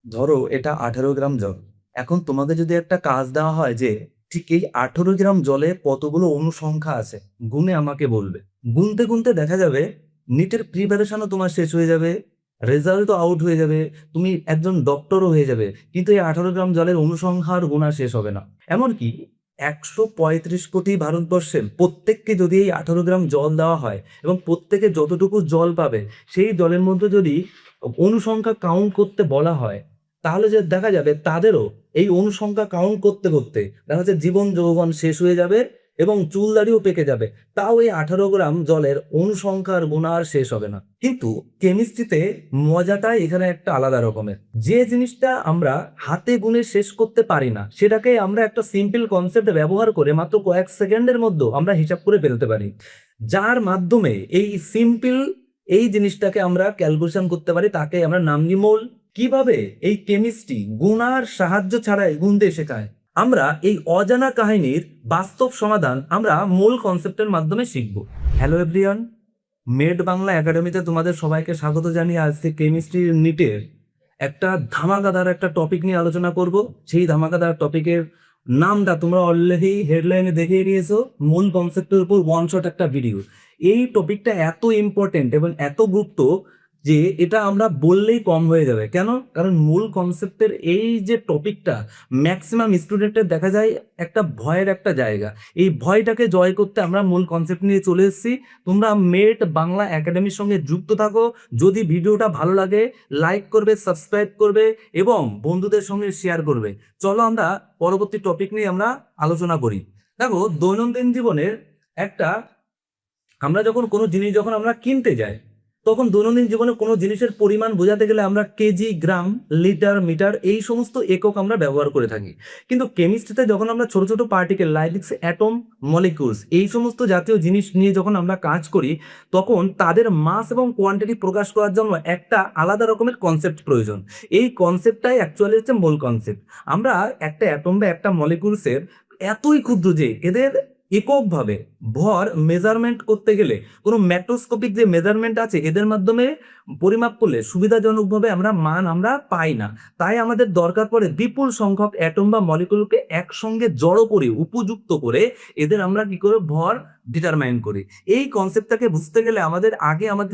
ধরো এটা 18 গ্রাম জল। এখন তোমাদের যদি একটা কাজ দেওয়া হয় যে ঠিক এই 18 গ্রাম জলে কতগুলো অনুসংখ্যা আছে, গুণে আমাকে বলবে। গুনতে গুনতে দেখা যাবে নিটের প্রিপারেশনও তোমার শেষ হয়ে যাবে, রেজাল্টও আউট হয়ে যাবে, তুমি একজন ডক্টরও হয়ে যাবে, কিন্তু এই 18 গ্রাম জলের অনুসংখ্যার গুণা শেষ হবে না। এমনকি 135 কোটি ভারতবর্ষের প্রত্যেককে যদি এই 18 গ্রাম জল দেওয়া হয় এবং প্রত্যেকে যতটুকু জল পাবে সেই জলের মধ্যে যদি অনুসংখ্যা কাউন্ট করতে বলা হয়, তাহলে যে দেখা যাবে তাদেরও এই অনুসংখ্যা কাউন্ট করতে করতে দেখা যাচ্ছে জীবন যৌবন শেষ হয়ে যাবে এবং চুল দাড়িও পেকে যাবে, তাও এই 18 গ্রাম জলের অনুসংখ্যার গুণা আর শেষ হবে না। কিন্তু কেমিস্ট্রিতে মজাটাই এখানে একটা আলাদা রকমের। যে জিনিসটা আমরা হাতে গুণে শেষ করতে পারি না, সেটাকে আমরা একটা সিম্পল কনসেপ্ট ব্যবহার করে মাত্র কয়েক সেকেন্ডের মধ্যে আমরা হিসাব করে ফেলতে পারি, যার মাধ্যমে এই সিম্পল এই জিনিসটাকে আমরা ক্যালকুলেশন করতে পারি, তাকে আমরা নাম দিই মোল। কিভাবে এই কেমিস্ট্রি গুণার সাহায্য ছাড়াই গুনতে শেখায়। আমরা এই অজানা কাহিনীর বাস্তব সমাধান আমরা মূল কনসেপ্টের মাধ্যমে শিখব। হ্যালো এভরিওয়ান, মেড বাংলা একাডেমিতে তোমাদের সবাইকে স্বাগত জানিয়ে আজকে কেমিস্ট্রি নিটের একটা ধামাকাদার একটা টপিক নিয়ে আলোচনা করব। সেই ধামাকাদার টপিকের নামটা তোমরা অলরেডি হেডলাইনে দেখে নিয়েছো, মূল কনসেপ্টের উপর ওয়ান শট একটা ভিডিও। এই টপিকটা এত ইম্পর্টেন্ট এবং এত গুরুত্ব যে এটা আমরা বললেই কম হয়ে যাবে। কেন? কারণ মূল কনসেপ্টের এই যে টপিকটা ম্যাক্সিমাম স্টুডেন্টের দেখা যায় একটা ভয়ের একটা জায়গা। এই ভয়টাকে জয় করতে আমরা মূল কনসেপ্ট নিয়ে চলে এসেছি। তোমরা মেট বাংলা একাডেমির সঙ্গে যুক্ত থাকো। যদি ভিডিওটা ভালো লাগে লাইক করবে, সাবস্ক্রাইব করবে এবং বন্ধুদের সঙ্গে শেয়ার করবে। চলো আমরা পরবর্তী টপিক নিয়ে আমরা আলোচনা করি। দেখো, দৈনন্দিন জীবনের একটা আমরা যখন কোনো জিনিস যখন আমরা কিনতে যাই, তখন দৈনন্দিন জীবনে কোনো জিনিসের পরিমাণ বোঝাতে গেলে আমরা কেজি, গ্রাম, লিটার, মিটার এই সমস্ত একক আমরা ব্যবহার করে থাকি। কিন্তু কেমিস্ট্রিতে যখন আমরা ছোট ছোট পার্টিকেল লাইক অ্যাটম, মলিকিউলস এই সমস্ত জাতীয় জিনিস নিয়ে যখন আমরা কাজ করি, তখন তাদের মাস এবং কোয়ান্টিটি প্রকাশ করার জন্য একটা আলাদা রকমের কনসেপ্ট প্রয়োজন। এই কনসেপ্টটাই অ্যাকচুয়ালি হচ্ছে মূল কনসেপ্ট। আমরা একটা অ্যাটম বা একটা মলিকিউলসের এতই ক্ষুদ্র যে এদের এককভাবে ভর মেজারমেন্ট করতে গেলে কোনো ম্যাক্রোস্কোপিক যে মেজারমেন্ট আছে এদের মাধ্যমে পরিমাপ করলে সুবিধাজনকভাবে আমরা মান আমরা পাই না। তাই আমাদের দরকার পড়ে বিপুল সংখ্যক অ্যাটম বা মলিকুলকে একসঙ্গে জড়ো করে উপযুক্ত করে এদের আমরা কি করে ভর ডিটারমাইন করি। এই কনসেপ্টটাকে বুঝতে গেলে আমাদের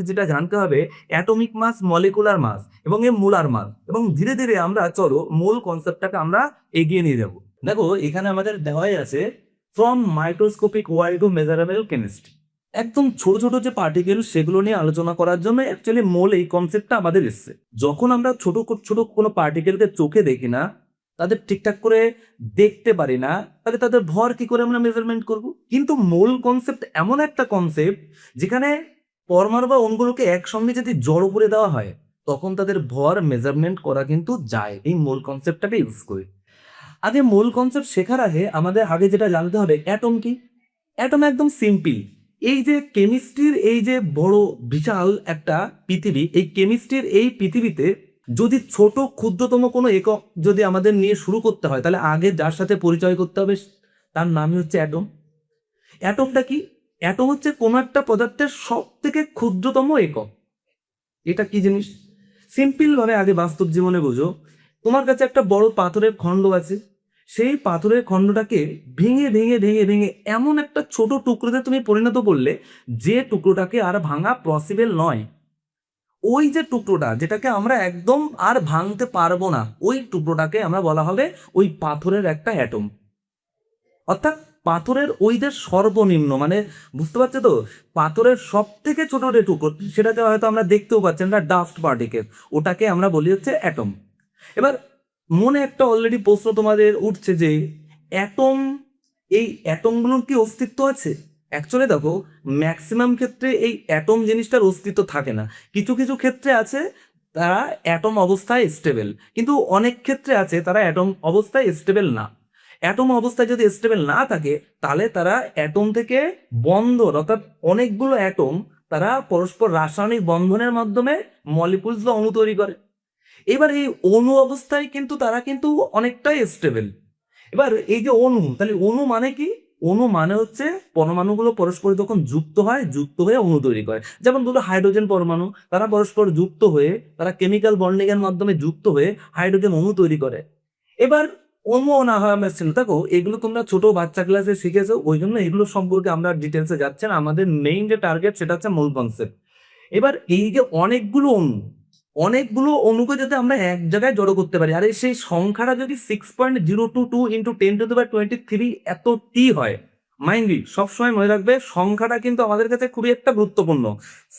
যেটা জানতে হবে অ্যাটমিক মাস, মলিকুলার মাস এবং এর মোলার মাস, এবং ধীরে ধীরে আমরা চলো মূল কনসেপ্টটাকে আমরা এগিয়ে নিয়ে যাব। দেখো, এখানে আমাদের দেওয়াই আছে from microscopic world to measurable chemistry. একদম ছোট ছোট যে পার্টিকেল সেগুলো নিয়ে আলোচনা করার জন্য অ্যাকচুয়ালি মূল এই কনসেপ্টটা আমাদের এসছে। যখন আমরা ছোট ছোট কোনো পার্টিকেলকে চোখে দেখি না, তাদের ঠিকঠাক করে দেখতে পারি না, তাহলে তাদের ভর কি করে আমরা মেজারমেন্ট করব? কিন্তু মূল কনসেপ্ট এমন একটা কনসেপ্ট যেখানে পরমাণু বা অণুগুলোকে একসঙ্গে যদি জড়ো করে দেওয়া হয়, তখন তাদের ভর মেজারমেন্ট করা কিন্তু যায়। এই মূল কনসেপ্টটাকে ইউজ করে আগে মূল কনসেপ্ট শেখার আগে আমাদের আগে যেটা জানতে হবে অ্যাটম কি। অ্যাটম একদম সিম্পল। এই যে কেমিস্ট্রির এই যে বড় বিশাল একটা পৃথিবী, এই কেমিস্ট্রির এই পৃথিবীতে যদি ছোট ক্ষুদ্রতম কোনো একক যদি আমাদের নিয়ে শুরু করতে হয়, তাহলে আগে যার সাথে পরিচয় করতে হবে তার নামই হচ্ছে অ্যাটম। অ্যাটমটা কি? অ্যাটম হচ্ছে কোনো একটা পদার্থের সব থেকে ক্ষুদ্রতম একক। এটা কি জিনিস? সিম্পল ভাবে আগে বাস্তব জীবনে বোঝো। তোমার কাছে একটা বড় পাথরের খণ্ড আছে, সেই পাথরের খণ্ডটাকে ভেঙে ভেঙে ভেঙে ভেঙে এমন একটা ছোট টুকরোতে তুমি পরিণত করলে যে টুকরোটাকে আর ভাঙা পসিবল নয়। ওই যে টুকরোটা যেটাকে আমরা একদম আর ভাঙতে পারবো না, ওই টুকরোটাকে আমরা বলা হবে ওই পাথরের একটা অ্যাটম। অর্থাৎ পাথরের ওই যে সর্বনিম্ন মানে, বুঝতে পারছো তো, পাথরের সব থেকে ছোট যে টুকরো সেটাকে হয়তো আমরা দেখতেও পাচ্ছি না, ডাস্ট পার্টিকেল, ওটাকে আমরা বলি হচ্ছে অ্যাটম। এবার মনে একটা অলরেডি প্রশ্ন তোমাদের উঠছে যে অ্যাটম, এই অ্যাটমগুলোর কি অস্তিত্ব আছে? অ্যাকচুয়ালি দেখো, ম্যাক্সিমাম ক্ষেত্রে এই অ্যাটম জিনিসটার অস্তিত্ব থাকে না। কিছু কিছু ক্ষেত্রে আছে তারা অ্যাটম অবস্থায় স্টেবল, কিন্তু অনেক ক্ষেত্রে আছে তারা অ্যাটম অবস্থায় স্টেবল না। অ্যাটম অবস্থায় যদি স্টেবল না থাকে, তাহলে তারা অ্যাটম থেকে বন্ধন, অর্থাৎ অনেকগুলো অ্যাটম তারা পরস্পর রাসায়নিক বন্ধনের মাধ্যমে মলিকুলস বা অণু তৈরি করে। এবার এই অণু অবস্থায় কিন্তু তারা কিন্তু অনেকটাই স্টেবল। এবার এই যে অণু, তাহলে অণু মানে কি? অণু মানে হচ্ছে পরমাণুগুলো পরস্পর যখন যুক্ত হয়, যুক্ত হয়ে অণু তৈরি করে। যেমন দুটো হাইড্রোজেন পরমাণু, তারা পরস্পর যুক্ত হয়ে, তারা কেমিক্যাল বন্ডিং এর মাধ্যমে যুক্ত হয়ে হাইড্রোজেন অণু তৈরি করে। এবার অণু অনাহার ছিল, দেখো এগুলো তোমরা ছোট বাচ্চা ক্লাসে শিখেছো, ওই জন্য এগুলো সম্পর্কে আমরা ডিটেলসে যাচ্ছি না। আমাদের মেইন যে টার্গেট সেটা হচ্ছে মূল কনসেপ্ট। এবার এই যে অনেকগুলো অণুকে যদি আমরা এক জায়গায় জড়ো করতে পারি, আর সেই সংখ্যাটা যদি 6.022 ইন্টু 10⁻23 এত টি হয়, মাইন্ডলি সবসময় মনে রাখবে সংখ্যাটা কিন্তু আমাদের কাছে খুবই একটা গুরুত্বপূর্ণ।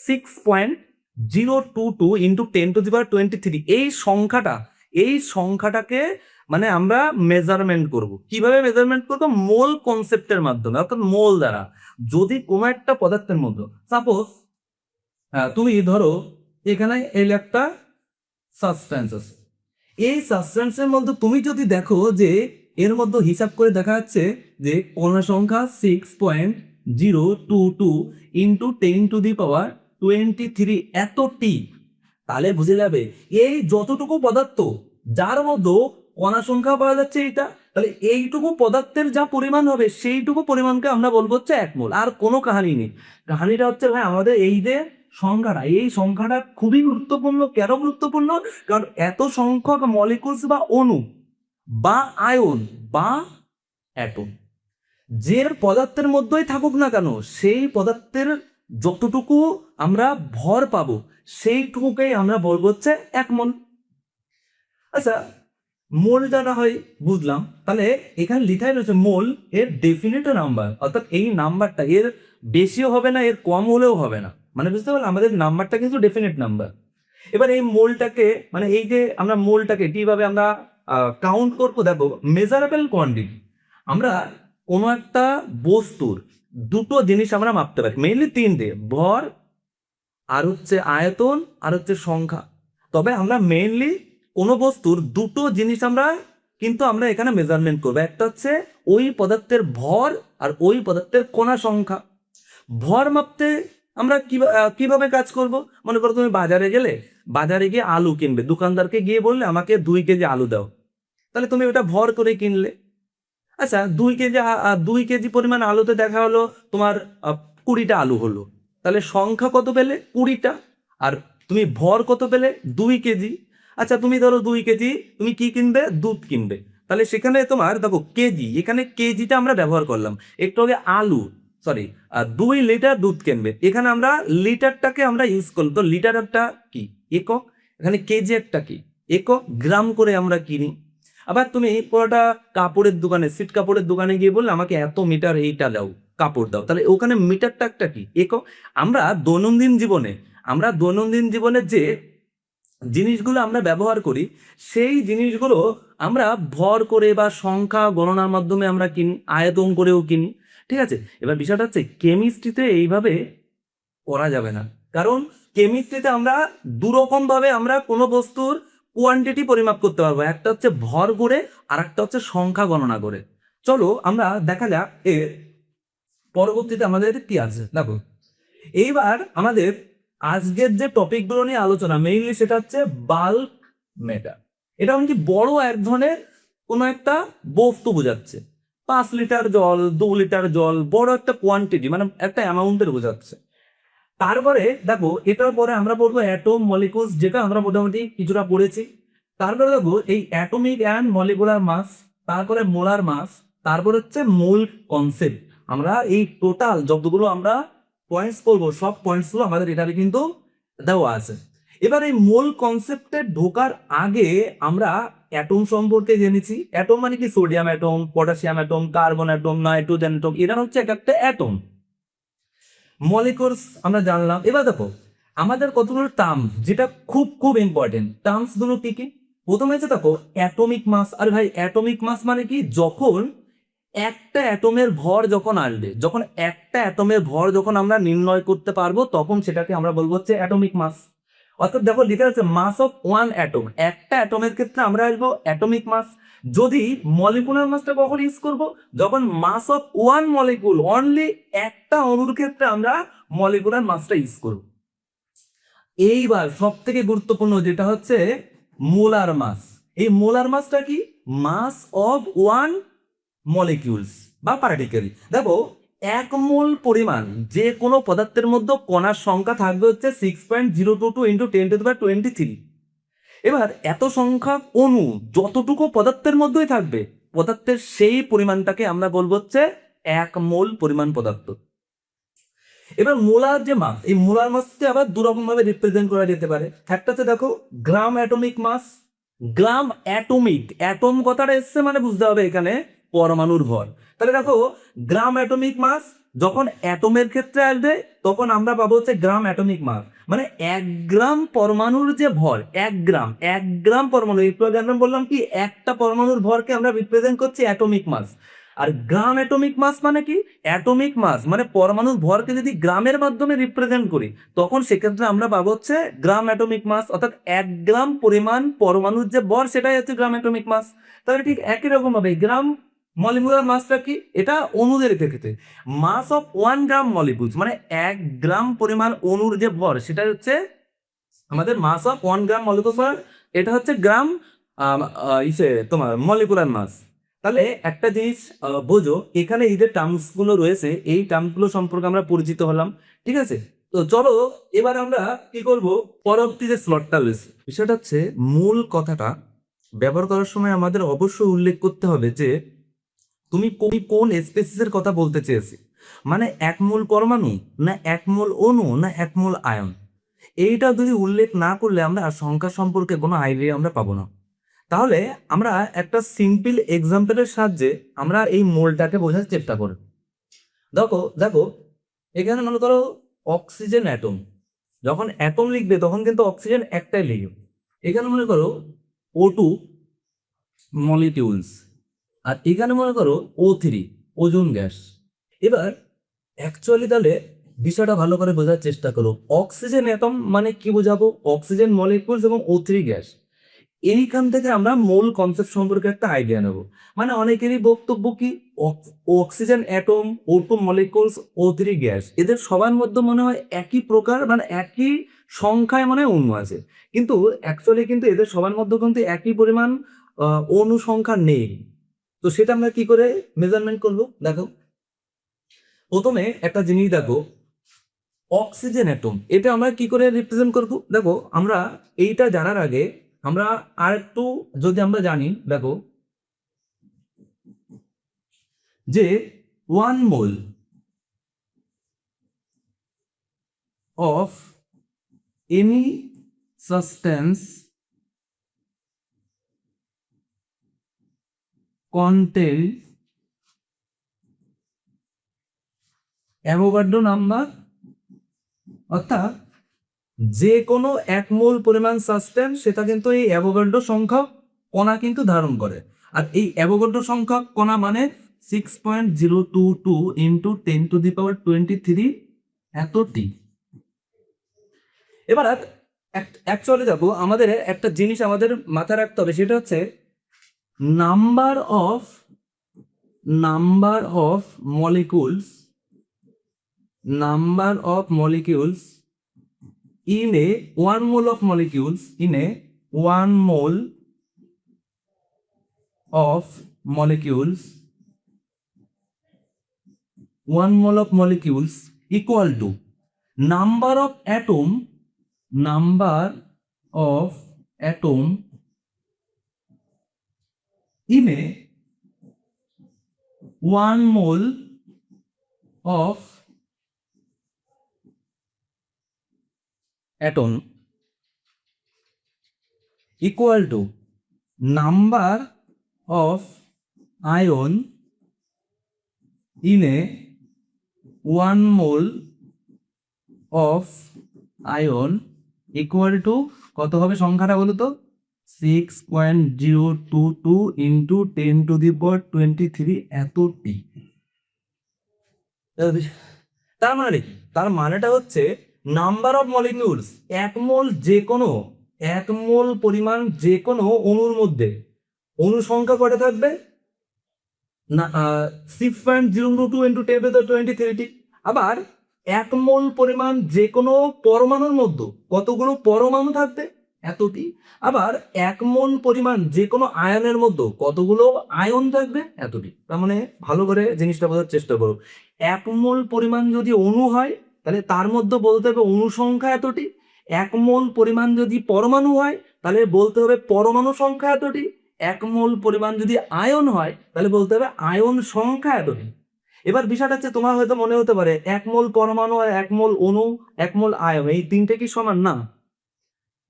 6.022 ইন্টু 10⁻23 এই সংখ্যাটাকে মানে আমরা মেজারমেন্ট করব। কিভাবে মেজারমেন্ট করব? মোল কনসেপ্টের মাধ্যমে, অর্থাৎ মোল দ্বারা। যদি কোনো একটা পদার্থের মধ্যে সাপোজ তুমি ধরো এখানে এই একটা সাবস্ট্যান্স আছে, এই সাবস্ট্যান্সের মধ্যে তুমি যদি দেখো যে এর মধ্যে হিসাব করে দেখা যাচ্ছে যে কণা সংখ্যা 6.022 ইন্টু 10⁻23 এত টি, তাহলে বুঝে যাবে এই যতটুকু পদার্থ যার মধ্যে কণা সংখ্যা পাওয়া যাচ্ছে এটা, তাহলে এইটুকু পদার্থের যা পরিমাণ হবে সেইটুকু পরিমাণকে আমরা বলবো হচ্ছে 1 মোল। আর কোনো কাহিনী নেই। কাহিনীটা হচ্ছে ভাই আমাদের এই যে সংখ্যাটা, এই সংখ্যাটা খুবই গুরুত্বপূর্ণ। কেন গুরুত্বপূর্ণ? কারণ এত সংখ্যক মলিকুলস বা অণু বা আয়ন বা অ্যাটম যে পদার্থের মধ্যেই থাকুক না কেন, সেই পদার্থের যতটুকু আমরা ভর পাবো সেইটুকুকেই আমরা বলবো হচ্ছে 1 মোল। আচ্ছা, মোলটা না হয় বুঝলাম, তাহলে এখানে লেখাই রয়েছে মোল, এর ডেফিনিট নাম্বার, অর্থাৎ এই নাম্বারটা এর বেশিও হবে না, এর কম হলেও হবে না, মানে বুঝতে পারলাম আমাদের নাম্বারটা কিন্তু ডেফিনিট নাম্বার। এবার এই মোলটাকে মানে এই যে আমরা মোলটাকে কিভাবে আমরা কাউন্ট করবো, দেখো মেজারেবল কোয়ান্টিটি। আমরা কোনো একটা বস্তুর দুটো জিনিস আমরা মাপতে পারি, মেইনলি তিনটে: ভর, আর হচ্ছে আয়তন, আর হচ্ছে সংখ্যা। তবে আমরা মেইনলি কোনো বস্তুর দুটো জিনিস আমরা এখানে মেজারমেন্ট করবো, একটা হচ্ছে ওই পদার্থের ভর আর ওই পদার্থের কণা সংখ্যা। ভর মাপতে আমরা কিভাবে কাজ করব? মনে করো তুমি বাজারে গিয়ে আলু কিনবে, দোকানদারকে গিয়ে বললে আমাকে 2 কেজি আলু দাও, তাহলে তুমি ওটা ভর করে কিনলে। আচ্ছা, 2 কেজি পরিমাণ আলুতে দেখা হলো তোমার 20টা আলু হলো, তাহলে সংখ্যা কত পেলে? 20টা। আর তুমি ভর কত পেলে? 2 কেজি। আচ্ছা, তুমি ধরো 2 কেজি তুমি কি কিনবে? দুধ কিনবে, তাহলে সেখানে তোমার দেখো কেজি, এখানে কেজিটা আমরা ব্যবহার করলাম। একটু আগে 2 লিটার দুধ কিনবে, এখানে আমরা লিটারটাকে আমরা ইউজ করলাম। তো লিটার একটা কি একক, এখানে কেজি একটা কি একক, গ্রাম করে আমরা কিনি। আবার তুমি পুরোটা কাপড়ের দোকানে, সিট কাপড়ের দোকানে গিয়ে বললে আমাকে এত মিটার এইটা দাও, কাপড় দাও, তাহলে ওখানে মিটারটা একটা কি একক। আমরা দৈনন্দিন জীবনে যে জিনিসগুলো আমরা ব্যবহার করি সেই জিনিসগুলো আমরা ভর করে বা সংখ্যা গণনার মাধ্যমে আমরা কিনি, আয়তন করেও কিনি। ঠিক আছে, এবার বিষয়টা হচ্ছে কেমিস্ট্রিতে এইভাবে করা যাবে না, কারণ কেমিস্ট্রিতে আমরা দুরকম ভাবে আমরা কোনো বস্তুর কোয়ান্টিটি পরিমাপ করতে পারবো, একটা হচ্ছে ভর করে আর একটা হচ্ছে সংখ্যা গণনা করে। চলো আমরা দেখা যাক এর পরবর্তীতে আমাদের কি আছে। দেখো এইবার আমাদের আজকের যে টপিকগুলো নিয়ে আলোচনা মেইনলি সেটা হচ্ছে বাল্ক ম্যাটার। এটা মানে কি বড় এক ধরনের কোনো একটা বস্তু বোঝাচ্ছে। 5 লিটার জল, 2 লিটার জল, বড় একটা কোয়ান্টিটি মানে একটা অ্যামাউন্টের বোঝাচ্ছে। তারপরে দেখো এটার পরে আমরা পড়বো অ্যাটম, মলিকুলস, যেটা আমরা মোটামুটি কিছুটা পড়েছি। তারপরে দেখো এই অ্যাটমিক অ্যান্ড মলিকুলার মাস, তারপরে মোলার মাস, তারপর হচ্ছে মোল কনসেপ্ট। আমরা এই টোটাল যতগুলো আমরা পয়েন্টস পড়বো সব পয়েন্টসগুলো আমাদের এটারে কিন্তু দেওয়া আছে। এবার এই মোল কনসেপ্টে ঢোকার আগে আমরা অ্যাটম সম্পর্কে জেনেছি। অ্যাটম মানে কি? Sodium atom, potassium atom, carbon atom, nitrogen atom, এরা হচ্ছে এক একটা অ্যাটম। মলিকুলস আমরা জানলাম। এবার দেখো আমাদের কতগুলো টার্ম যেটা খুব খুব ইম্পর্টেন্ট, টার্মস গুলো কি কি? প্রথমে হচ্ছে দেখো অ্যাটমিক মাস। আর ভাই অ্যাটমিক মাস মানে কি? যখন একটা অ্যাটমের ভর যখন আসবে, যখন একটা অ্যাটমের ভর যখন আমরা নির্ণয় করতে পারবো তখন সেটাকে আমরা বলবো হচ্ছে অ্যাটমিক মাস। অর্থাৎ দেখো লেখা আছে মাস অফ ওয়ান অ্যাটম, একটা অ্যাটমের ক্ষেত্রে আমরা আসবো অ্যাটমিক মাস। যদি মলিকুলার মাসটা কখন ইউজ করব? যখন মাস অফ ওয়ান মলিকুল, অনলি একটা অণুর ক্ষেত্রে আমরা মলিকুলার মাসটা ইউজ করব। এইবার সব থেকে গুরুত্বপূর্ণ যেটা হচ্ছে মোলার মাস। এই মোলার মাসটা কি? মাস অফ ওয়ান মলিকিউলস বা পার্টিকেল। দেখো, 1 মোল পরিমাণ যে কোনো পদার্থের মধ্যে কণার সংখ্যা থাকবে হচ্ছে 6.022 ইন্টু 10⁻23। এবার এত সংখ্যক অণু যতটুকু পদার্থের মধ্যেই থাকবে, পদার্থের সেই পরিমাণটাকে আমরা বলবো হচ্ছে 1 মোল পরিমাণ পদার্থ। এবার মোলার যে মাস, এই মোলার মাসকে আবার দুরকম ভাবে রিপ্রেজেন্ট করা যেতে পারে। একটা হচ্ছে দেখো গ্রাম অ্যাটমিক মাস। গ্রাম অ্যাটমিক, অ্যাটম কথাটা এসছে মানে বুঝতে হবে এখানে পরমাণুর ভর। তাহলে দেখো গ্রাম অ্যাটমিক মাস যখন অ্যাটমের ক্ষেত্রে আসবে তখন আমরা পাবো হচ্ছে গ্রাম অ্যাটমিক মাস, মানে 1 গ্রাম পরমাণুর যে ভর, 1 গ্রাম, 1 গ্রাম পরমাণু, একটু আগে আমরা বললাম কি একটা পরমাণুর ভরকে আমরা রিপ্রেজেন্ট করছি অ্যাটমিক মাস। আর গ্রাম অ্যাটমিক মাস মানে কি, অ্যাটমিক মাস মানে পরমাণুর ভরকে যদি গ্রামের মাধ্যমে রিপ্রেজেন্ট করি তখন সেক্ষেত্রে আমরা পাবো হচ্ছে গ্রাম অ্যাটমিক মাস, অর্থাৎ 1 গ্রাম পরিমাণ পরমাণুর যে ভর সেটাই হচ্ছে গ্রাম অ্যাটমিক মাস। তাহলে ঠিক একই রকম ভাবে গ্রাম মলিকুলার মাসটা কি, এটা অণুদের ক্ষেত্রে মাস অফ 1 গ্রাম মলিকুলস, মানে 1 গ্রাম পরিমাণ অণুর যে ভর সেটা হচ্ছে আমাদের মাস অফ 1 গ্রাম মলিকুলস, এটা হচ্ছে গ্রাম তোমার মলিকুলার মাস। তাহলে একটা জিনিস বোঝো, এখানে এই যে টার্মস গুলো রয়েছে এই টার্মগুলো সম্পর্কে আমরা পরিচিত হলাম, ঠিক আছে? তো চলো এবার আমরা কি করব, পরবর্তী যে স্লটটা রয়েছে বিষয়টা হচ্ছে মূল কথাটা ব্যবহার করার সময় আমাদের অবশ্যই উল্লেখ করতে হবে যে তুমি কোন স্পেসিসের কথা বলতে চেয়েছি, মানে 1 মোল পরমাণু, না 1 মোল অণু, না 1 মোল আয়ন। এইটা যদি উল্লেখ না করলে আমরা সংখ্যা সম্পর্কে কোনো আইডিয়া আমরা পাবো না। তাহলে আমরা একটা সিম্পল এক্সাম্পলের সাহায্যে আমরা এই মোলটাকে বোঝার চেষ্টা করি। দেখো দেখো এখানে মনে করো অক্সিজেন অ্যাটম, যখন অ্যাটম লিখবে তখন কিন্তু অক্সিজেন একটাই লিখবে। এখানে মনে করো O2 মলিকিউলস, আর এখানে মনে করো O3 ওজোন গ্যাস। এবার অ্যাকচুয়ালি তাহলে বিষয়টা ভালো করে বোঝার চেষ্টা করো, অক্সিজেন অ্যাটম মানে কি বোঝাবো, অক্সিজেন মলিকিউলস এবং O3 গ্যাস। এইখান থেকে আমরা মূল কনসেপ্ট সম্পর্কে একটা আইডিয়া নেব। মানে অনেকেরই বক্তব্য কি oxygen atom, O2 molecules, O3 gas, এদের সবার মধ্যে মনে হয় একই প্রকার, মানে একই সংখ্যায় মনে হয় অণু আছে, কিন্তু অ্যাকচুয়ালি কিন্তু এদের সবার মধ্যে কিন্তু একই পরিমাণ অণু সংখ্যা নেই। তো সেটা আমরা কি করে মেজারমেন্ট করবো? দেখো প্রথমে একটা জিনিস দেখো, অক্সিজেন অ্যাটম এটা আমরা কি করে রিপ্রেজেন্ট করব। দেখো আমরা এইটা জানার আগে আমরা আর একটু যদি আমরা জানি, দেখো যে 1 mole of any substance contain Avogadro number, অর্থাৎ যে কোনো 1 মোল পরিমাণ সাবস্টেন্স সেটা কিন্তু এই অ্যাভোগাড্রো সংখ্যক কণা কিন্তু ধারণ করে। আর এই অ্যাভোগাড্রো সংখ্যক কণা মানে 6.022 ইন্টু 10⁻23 এত টি। এবার অ্যাকচুয়ালি দেখো আমাদের একটা জিনিস আমাদের মাথায় রাখতে হবে, সেটা হচ্ছে number of molecules, number of molecules in a 1 mole of molecules, in a 1 mole of molecules, 1 mole of molecules equal to number of atom in a 1 mole of atom equal to number of ion in a 1 mole of ion equal to কত হবে সংখ্যাটা বলো তো, 6.022 into 10⁻23 এত টি। তার মানেটা হচ্ছে number of molecules, 1 মোল যে কোনো 1 মোল পরিমাণ যে কোনো অণুর মধ্যে অণু সংখ্যা কটা থাকবে না, 6.022 ইন্টু 10⁻23টি। আবার 1 মোল পরিমাণ যে কোনো পরমাণুর মধ্যে কতগুলো পরমাণু থাকবে, এতটি। আবার 1 মোল পরিমাণ যে কোনো আয়নের মধ্যে কতগুলো আয়ন থাকবে, এতটি। তার মানে ভালো করে জিনিসটা বোঝার চেষ্টা করো। 1 মোল পরিমাণ যদি অণু হয় তাহলে তার মধ্যে বলতে হবে অণু সংখ্যা এতটি। 1 মোল পরিমাণ যদি পরমাণু হয় তাহলে বলতে হবে পরমাণু সংখ্যা এতটি। 1 মোল পরিমাণ যদি আয়ন হয় তাহলে বলতে হবে আয়ন সংখ্যা এতটি। এবার বিষয়টা হচ্ছে, তোমার হয়তো মনে হতে পারে 1 মোল পরমাণু আর 1 মোল অণু, 1 মোল আয়ন, এই তিনটে কি সমান? না,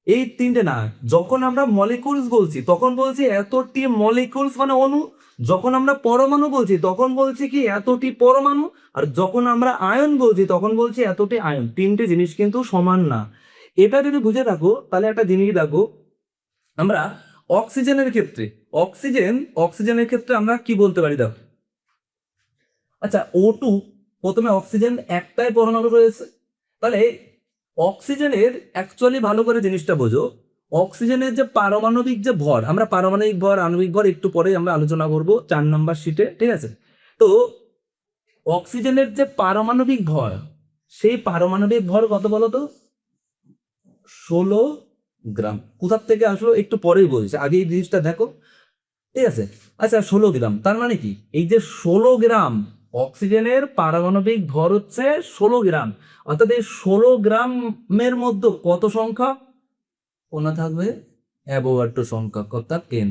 এই তিনটে না। যখন আমরা মলিকুলস বলছি তখন বলছি এতটি মলিকুলস মানে অণু, যখন আমরা পরমাণু বলছি তখন বলছি কি এতটি পরমাণু, আর যখন আমরা আয়ন বলছি তখন বলছি এতটি আয়ন। তিনটে জিনিস কিন্তু সমান না। এটা যদি বুঝে থাকো তাহলে একটা জিনিস দেখো, আমরা অক্সিজেনের ক্ষেত্রে অক্সিজেনের ক্ষেত্রে আমরা কি বলতে পারি দেখো। আচ্ছা, O2, প্রথমে অক্সিজেন একটাই পরমাণু রয়েছে, তাহলে অক্সিজেনের অ্যাকচুয়ালি ভালো করে জিনিসটা বোঝো, অক্সিজেনের যে পারমাণবিক যে ভর, আমরা পারমাণবিক ভর আণবিক ভর একটু পরে আমরা আলোচনা করব 4 নম্বর শিটে, ঠিক আছে? তো অক্সিজেনের যে পারমাণবিক ভর, সেই পারমাণবিক ভর কত বলো তো? 16 গ্রাম। কোথার থেকে আসলো একটু পরেই বলছি, আগে এই জিনিসটা দেখো, ঠিক আছে? আচ্ছা, 16 গ্রাম তার মানে কি? এই যে 16 গ্রাম, অক্সিজেনের পারমাণবিক ভর হচ্ছে 16 গ্রাম, অর্থাৎ এই 16 গ্রামের মধ্যে কত সংখ্যা কোনা থাকবে? অ্যাভোগাড্রো সংখ্যা, অর্থাৎ 10।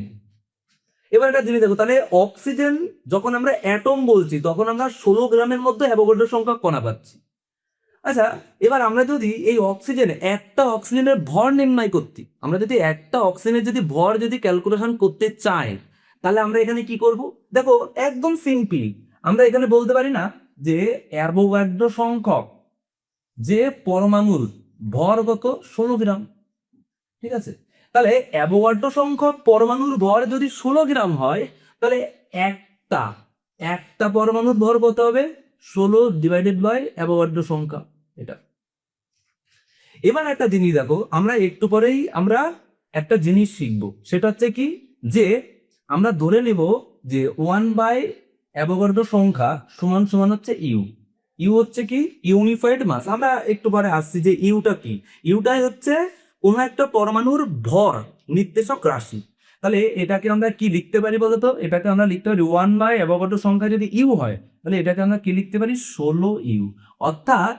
এবার একটা জিনিস দেখো, তাহলে অক্সিজেন যখন আমরা অ্যাটম বলছি তখন আমরা 16 গ্রামের মধ্যে অ্যাভোগাড্রো সংখ্যা কণা পাচ্ছি। আচ্ছা, এবার আমরা যদি এই একটা অক্সিজেনের ভর নির্ণয় করতে, আমরা যদি একটা অক্সিজেনের যদি ভর যদি ক্যালকুলেশন করতে চাই, তাহলে আমরা এখানে কি করব? দেখো, একদম সিম্পল, আমরা এখানে বলতে পারি না যে অ্যাভোগাড্রো সংখ্যক যে পরমাণুর ভর কত? 16 গ্রাম, ঠিক আছে? তাহলে অ্যাভোগাড্রো সংখ্যক পরমাণুর ভর যদি 16 গ্রাম হয়, তাহলে একটা একটা পরমাণুর ভর কত হবে? 16 / অ্যাভোগাড্রো সংখ্যা, এটা। এবার একটা জিনিস দেখো, আমরা একটু পরেই আমরা একটা জিনিস শিখবো, সেটা হচ্ছে কি, যে আমরা ধরে নেব যে 1 অ্যাভোগাড্রো সংখ্যা সমান সমান হচ্ছে ইউ। ইউ হচ্ছে কি? ইউনিফাইড মাস। আমরা একটু পরে আসছি যে ইউটা কি। ইউটাই হচ্ছে কোনো একটা পরমাণুর ভর নির্দেশক রাশি। তাহলে এটাকে আমরা কি লিখতে পারি বলতো? এটাকে আমরা লিখতে পারি 1 অ্যাভোগাড্রো সংখ্যা যদি ইউ হয়, তাহলে এটাকে আমরা কি লিখতে পারি? 16 ইউ। অর্থাৎ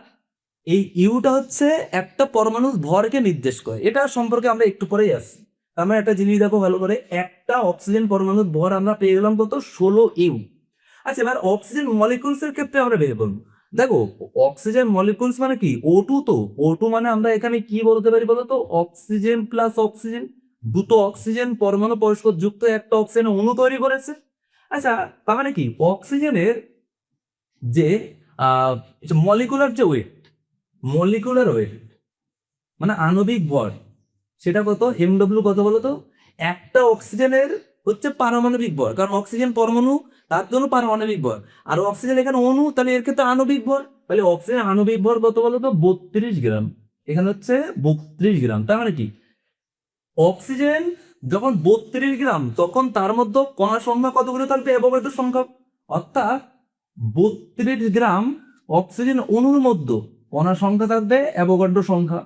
এই ইউটা হচ্ছে একটা পরমাণুর ভরকে নির্দেশ করে। এটা সম্পর্কে আমরা একটু পরেই আসছি। আমরা একটা জিনিস দেখো ভালো করে, একটা অক্সিজেন পরমাণুর ভর আমরা পেয়ে গেলাম কত? 16 ইউ। আচ্ছা, এবার অক্সিজেন মলিকুলস এর ক্ষেত্রে আমরা বের করবো। দেখো, অক্সিজেন মলিকুলস মানে কি? O2। তো O2 মানে আমরা এখানে কি বলতে পারি বলতো? অক্সিজেন প্লাস অক্সিজেন, দুটো অক্সিজেন পরমাণু পরস্পর যুক্ত একটা অক্সিজেন অণু তৈরি করেছে। আচ্ছা, তার মানে কি অক্সিজেনের যে মলিকুলার যে ওয়েট, মলিকুলার ওয়েট মানে আণবিক ভর, সেটা কত? এমডব্লিউ কত বলো তো? একটা অক্সিজেনের হচ্ছে পারমাণবিক ভর, কারণ অক্সিজেন পরমাণু, তার জন্য পারমাণবিক ভর। আর অক্সিজেন এখানে অণু, তাহলে এর ক্ষেত্রে আণবিক ভর। তাহলে অক্সিজেন আণবিক ভর কত বলো তো? 32 গ্রাম। এখানে হচ্ছে 32 গ্রাম। তার মানে কি অক্সিজেন যখন 32 গ্রাম, তখন তার মধ্যে কণার সংখ্যা কতগুলো থাকবে? অ্যাভোগাড্রো সংখ্যা। অর্থাৎ 32 গ্রাম অক্সিজেন অণুর মধ্যে কণার সংখ্যা থাকবে অ্যাভোগাড্রো সংখ্যা।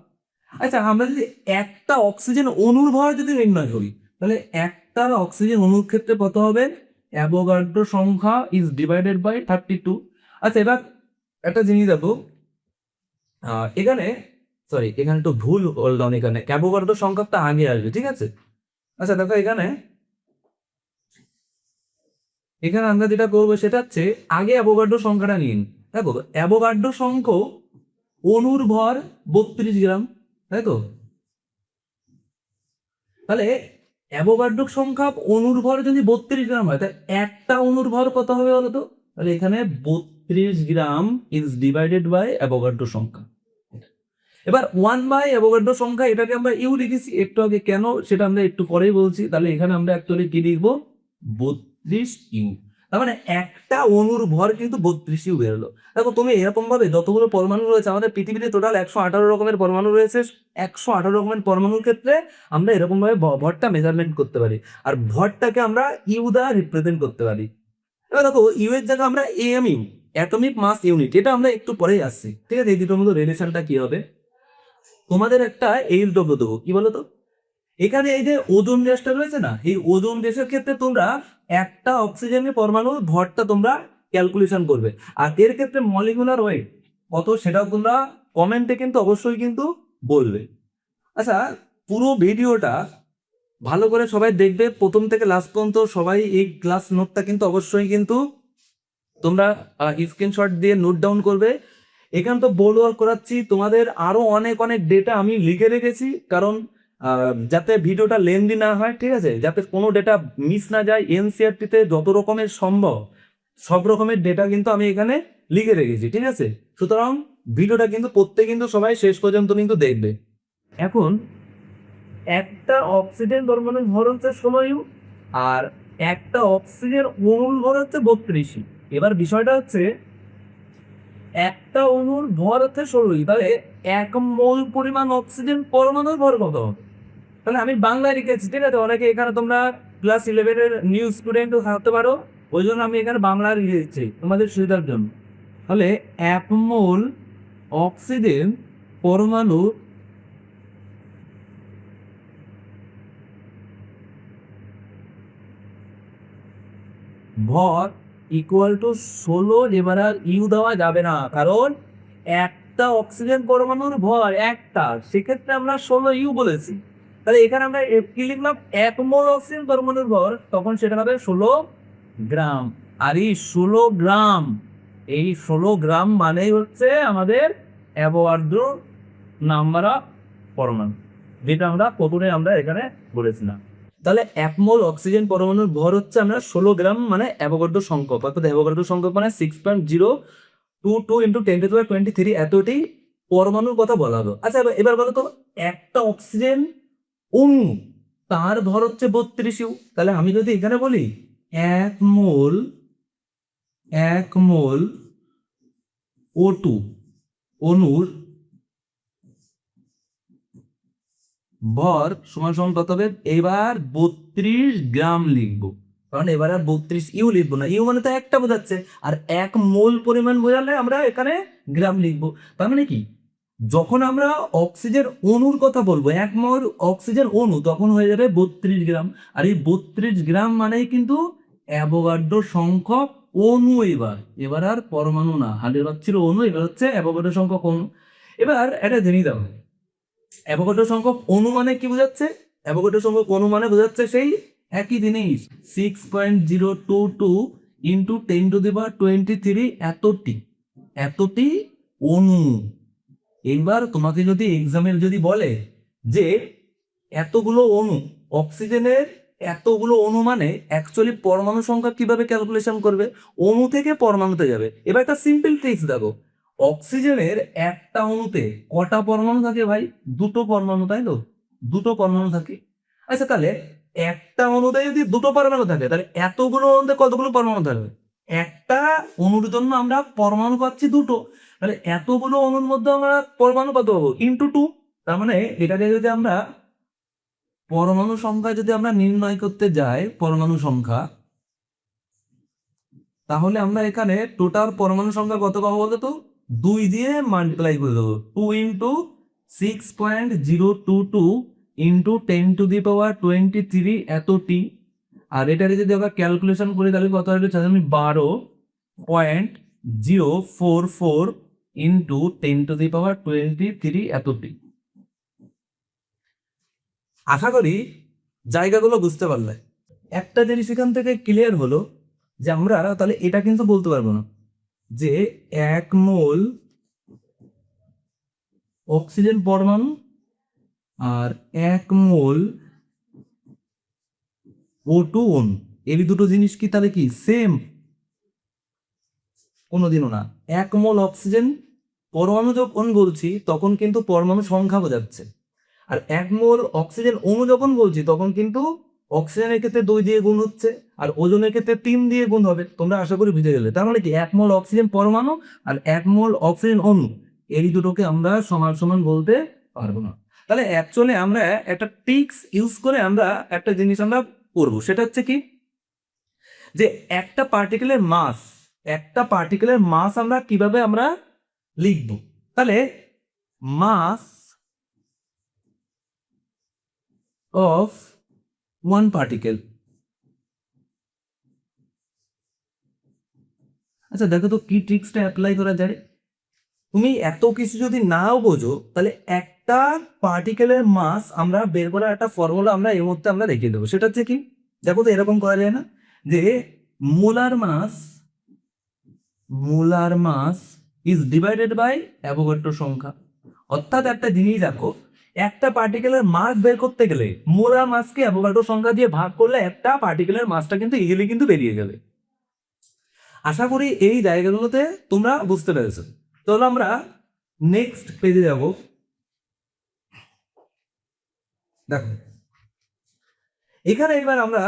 আচ্ছা, আমরা যদি একটা অক্সিজেন অণুর ভর যদি নির্ণয় করি, তাহলে একটা অক্সিজেন অণুর ক্ষেত্রে কত হবে? অ্যাভোগাড্রো সংখ্যা ইজ ডিভাইডেড বাই 32। আচ্ছা, এবার একটা জিনিস দেখো, এখানে সরি, এখানে একটু ভুল করলাম, এখানে অ্যাভোগাড্রো সংখ্যাটা আগে আসবে, ঠিক আছে? আচ্ছা দেখো, এখানে এখানে আমরা যেটা করবো সেটা হচ্ছে আগে অ্যাভোগাড্রো সংখ্যাটা নিন। দেখো, অ্যাভোগাড্রো সংখ্যা অণুর ভর 32 গ্রাম, তাই তো? তাহলে অ্যাভোগাড্রো সংখ্যা অণুর ভর যদি 32 গ্রাম হয়, তাহলে একটা অণুর ভর কত হবে বলতো? তাহলে এখানে 32 গ্রাম ইজ ডিভাইডেড বাই অ্যাভোগাড্রো সংখ্যা। এবার 1 অ্যাভোগাড্রো সংখ্যা, এটাকে আমরা ইউ লিখেছি একটু আগে, কেন সেটা আমরা একটু পরেই বলছি। তাহলে এখানে আমরা অ্যাকচুয়ালি কি লিখবো? 32 ইউ। তার মানে একটা অণুর ভর কিন্তু 32 ইউ বেরোলো। দেখো, তুমি এরকম ভাবে যতগুলো পরমাণু রয়েছে আমাদের পৃথিবীতে, টোটাল 118 রকমের পরমাণু রয়েছে। 118 রকমের পরমাণুর ক্ষেত্রে আমরা এরকম ভাবে ভরটা মেজারমেন্ট করতে পারি, আর ভরটাকে আমরা ইউ দ্বারা রিপ্রেজেন্ট করতে পারি। এবার দেখো, ইউ এর জায়গায় আমরা এএমইউ, অ্যাটমিক মাস ইউনিট, এটা আমরা একটু পরেই আসছি, ঠিক আছে? এই দুটোর মধ্যে রিলেশনটা কি হবে? তোমাদের একটা এইচডব্লিউ দেবো, কি বলো তো? এখানে এই যে ওজোন গ্যাসটা রয়েছে না, এই ওজোন গ্যাসের ক্ষেত্রে তোমরা একটা অক্সিজেনের পরমাণুর ভরটা তোমরা ক্যালকুলেশন করবে, আর এর ক্ষেত্রে মলিকুলার ওয়েট কত সেটাও তোমরা কমেন্টে কিন্তু অবশ্যই কিন্তু বলবে। আচ্ছা, পুরো ভিডিওটা ভালো করে সবাই দেখবে, প্রথম থেকে লাস্ট পর্যন্ত সবাই এই ক্লাস নোটটা কিন্তু অবশ্যই কিন্তু তোমরা স্ক্রিনশট দিয়ে নোট ডাউন করবে। এখানে তো বোর্ড ওয়ার্ক করাচ্ছি, তোমাদের আরো অনেক অনেক ডেটা আমি লিখে রেখেছি, কারণ যাতে ভিডিওটা লেন্দি না হয়, ঠিক আছে, যাতে কোনো ডেটা মিস না যায়। এনসিআরটিতে যত রকমের সম্ভব সব রকমের ডেটা কিন্তু আমি এখানে লিখে রেখেছি, ঠিক আছে। সুতরাং ভিডিওটা কিন্তু প্রত্যেক কিন্তু সবাই শেষ পর্যন্ত কিন্তু দেখবে। এখন একটা অক্সিজেন পরমাণুর ভর হচ্ছে 16 আর একটা অক্সিজেন অণুর ভর হচ্ছে 32। এবার বিষয়টা হচ্ছে একটা অণুর ভর হচ্ছে 16, তাহলে 1 মোল পরিমাণ অক্সিজেন পরমাণুর ভর কত হবে? তাহলে আমি বাংলায় লিখেছি, ঠিক আছে। অনেকে এখানে তোমরা ক্লাস 11-এর নিউ স্টুডেন্টও থাকতে পারো, ওই জন্য আমি এখানে বাংলা লিখেছি তোমাদের সুবিধার জন্য। তাহলে 1 মোল অক্সিজেন পরমাণু ভর ইকুয়াল টু 16। এবার আর ইউ দেওয়া যাবে না, কারণ একটা অক্সিজেন পরমাণুর ভর একটা, সেক্ষেত্রে আমরা 16 ইউ বলেছি। তাহলে এখানে আমরা কি লিখলাম, 1 মোল অক্সিজেন পরমাণুর ভর, তখন সেটা হবে 16 গ্রাম। আর এই 16 গ্রাম মানেই হচ্ছে আমাদের অ্যাভোগাড্রো নাম্বার অফ পরমাণু, যেটা আমরা প্রথমে আমরা এখানে বলেছিলাম। তাহলে 1 মোল অক্সিজেন পরমাণুর ভর হচ্ছে আমরা 16 গ্রাম, মানে অ্যাভোগাড্রো সংখ্যক, অর্থাৎ অ্যাভোগাড্রো সংখ্যক মানে 6.022 ইন্টু 10⁻23 এতটি পরমাণুর কথা বলা হলো। আচ্ছা, এবার বলো তো, একটা অক্সিজেন অণু তার ভর হচ্ছে 32 ইউ। তাহলে আমি যদি এখানে বলি 1 মোল O2 অণুর ভর সমান সমান কত হবে? এবার 32 গ্রাম লিখবো, কারণ এবার আর 32 ইউ লিখবো না, ইউ মানে তো একটা বোঝাচ্ছে, আর 1 মোল পরিমাণ বোঝালে আমরা এখানে গ্রাম লিখবো। তার মানে কি, যখন আমরা অক্সিজেন অণুর কথা বলবো 1 মোল অক্সিজেন অণু, তখন হয়ে যাবে 32 গ্রাম। আর এই 32 গ্রাম মানেই কিন্তু অ্যাভোগাড্রো সংখ্যক অণু। এবার এবার আর পরমাণু না, আগের বার ছিল অণু, এবার হচ্ছে অ্যাভোগাড্রো সংখ্যক অণু। এবার এটা জেনে দাও, অ্যাভোগাড্রো সংখ্যক অণু মানে কি বোঝাচ্ছে? অ্যাভোগাড্রো সংখ্যক অণু মানে বোঝাচ্ছে সেই একই জিনিস, 6.022 ইন্টু 10⁻23 এতটি অণু। এবার তোমাকে যদি এক্সামের যদি বলে যে এতগুলো অণু, অক্সিজেনের এতগুলো অণু মানে অ্যাকচুয়ালি পরমাণু সংখ্যা কিভাবে ক্যালকুলেশন করবে? অণু থেকে পরমাণুতে যাবে। এবার একটা সিম্পল ট্রিক্স দেখো, অক্সিজেনের একটা অণুতে কটা পরমাণু থাকে ভাই? 2টো পরমাণু, তাই তো? 2টো পরমাণু থাকে। আচ্ছা, তাহলে একটা অণুতে যদি 2টো পরমাণু থাকে, তাহলে এতগুলো অণুতে কতগুলো পরমাণু থাকবে? একটা অণুর জন্য আমরা পরমাণু পাচ্ছি 2টো, তাহলে এতগুলো অণুর মধ্যে আমরা পরমাণু কত পাবো? ইন্টু 2। তার মানে এটাকে যদি আমরা পরমাণু সংখ্যা যদি আমরা নির্ণয় করতে যাই, পরমাণু সংখ্যা, তাহলে আমরা এখানে টোটাল পরমাণু সংখ্যা কত পাবো বলতো? তো 2 দিয়ে মাল্টিপ্লাই করে দেবো, 2 ইন্টু 6.022 ইন্টু 10⁻23 এতটি। আর এটাকে যদি আমরা ক্যালকুলেশন করি তাহলে কত হবে? 12.044 ইন্টু 10⁻23 এতটি। আশা করি জায়গাগুলো বুঝতে পারলে। একটা জিনিস এখান থেকে ক্লিয়ার হলো যে আমরা তাহলে এটা কিন্তু বলতে পারবো না যে 1 মোল অক্সিজেন পরমাণু আর 1 মোল O2 অণু, এই দুটো জিনিস কি তাহলে কি সেম? কোনোদিনও না। 1 মোল অক্সিজেন পরমাণু যখন বলছি তখন কিন্তু পরমাণু সংখ্যা বোঝাচ্ছে, আর 1 মোল অক্সিজেন অণু যখন বলছি তখন কিন্তু অক্সিজেনের ক্ষেত্রে 2 দিয়ে গুণ হচ্ছে, আর ওজনের ক্ষেত্রে 3 দিয়ে গুণ হবে। তোমরা আশা করি বুঝে গেলে। তার মানে কি 1 মোল অক্সিজেন পরমাণু আর 1 মোল অক্সিজেন অণু, এই দুটোকে আমরা সমান সমান বলতে পারবো না। তাহলে অ্যাকচুয়ালি আমরা একটা ট্রিক্স ইউজ করে আমরা একটা জিনিস আমরা করবো, সেটা হচ্ছে কি, যে একটা পার্টিকুলার মাস আমরা কিভাবে আমরা লিখবো। তাহলে মাস অফ ওয়ান পার্টিকেল। আচ্ছা দেখো তো কি ট্রিক্সটা অ্যাপ্লাই করা যায়। তুমি এত কিছু যদি নাও বোঝো তাহলে একটা পার্টিকেলের মাস আমরা বের করার একটা ফর্মুলা আমরা এই মুহূর্তে আমরা দেখিয়ে দেবো। সেটা হচ্ছে কি, দেখো তো এরকম করা যায় না যে molar mass, molar mass is divided by Avogadro সংখ্যা। অর্থাৎ একটা জিনিস দেখো, একটা পার্টিকেলের মাস বের করতে গেলে মোলার মাসকে অ্যাভোগাড্রো সংখ্যা দিয়ে ভাগ করলে একটা পার্টিকেলের মাসটা কিন্তু ইজিলি কিন্তু বেরিয়ে যাবে। আশা করি এই জায়গাগুলোতে তোমরা বুঝতে পেরেছো। তাহলে আমরা নেক্সট পেজে যাব। দেখো এখানে এবার আমরা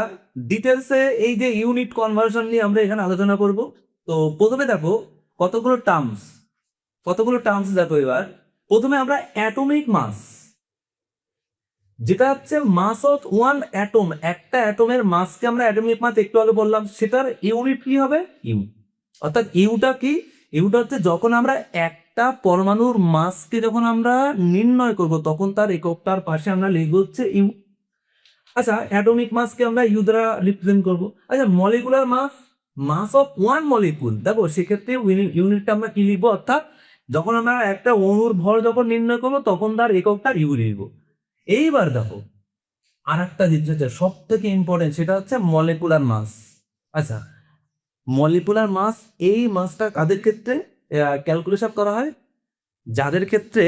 ডিটেলসে এই যে ইউনিট কনভার্সন নিয়ে আমরা এখানে আলোচনা করব। তো প্রথমে দেখো কতগুলো টার্মস দেখো। এবার প্রথমে আমরা অ্যাটমিক মাস, যেটা হচ্ছে মাস অফ ওয়ান অ্যাটম, একটা অ্যাটমের মাসকে আমরা অ্যাটমিক মাস একটু আগে বললাম, সেটার ইউনিট কি হবে ইউ। অর্থাৎ ইউটা কি, ইউটা হচ্ছে যখন আমরা একটা পরমাণুর মাসকে যখন আমরা নির্ণয় করব তখন তার এককটার পাশে আমরা লিখব হচ্ছে ইউ। আচ্ছা অ্যাটমিক মাসকে আমরা ইউ দ্বারা রিপ্রেজেন্ট করবো। আচ্ছা molecular mass, mass of one molecule, দেখো সেক্ষেত্রে ইউনিটটা আমরা কি লিখবো, অর্থাৎ যখন আমরা একটা অণুর ভর যখন নির্ণয় করবো তখন তার এককটা ইউ লিখবো। এইবার দেখো আর একটা জিনিস হচ্ছে সব থেকে ইম্পর্টেন্ট, সেটা হচ্ছে মলিকুলার মাস। আচ্ছা মলিকুলার মাস, এই মাসটা কাদের ক্ষেত্রে ক্যালকুলেশন করা হয়, যাদের ক্ষেত্রে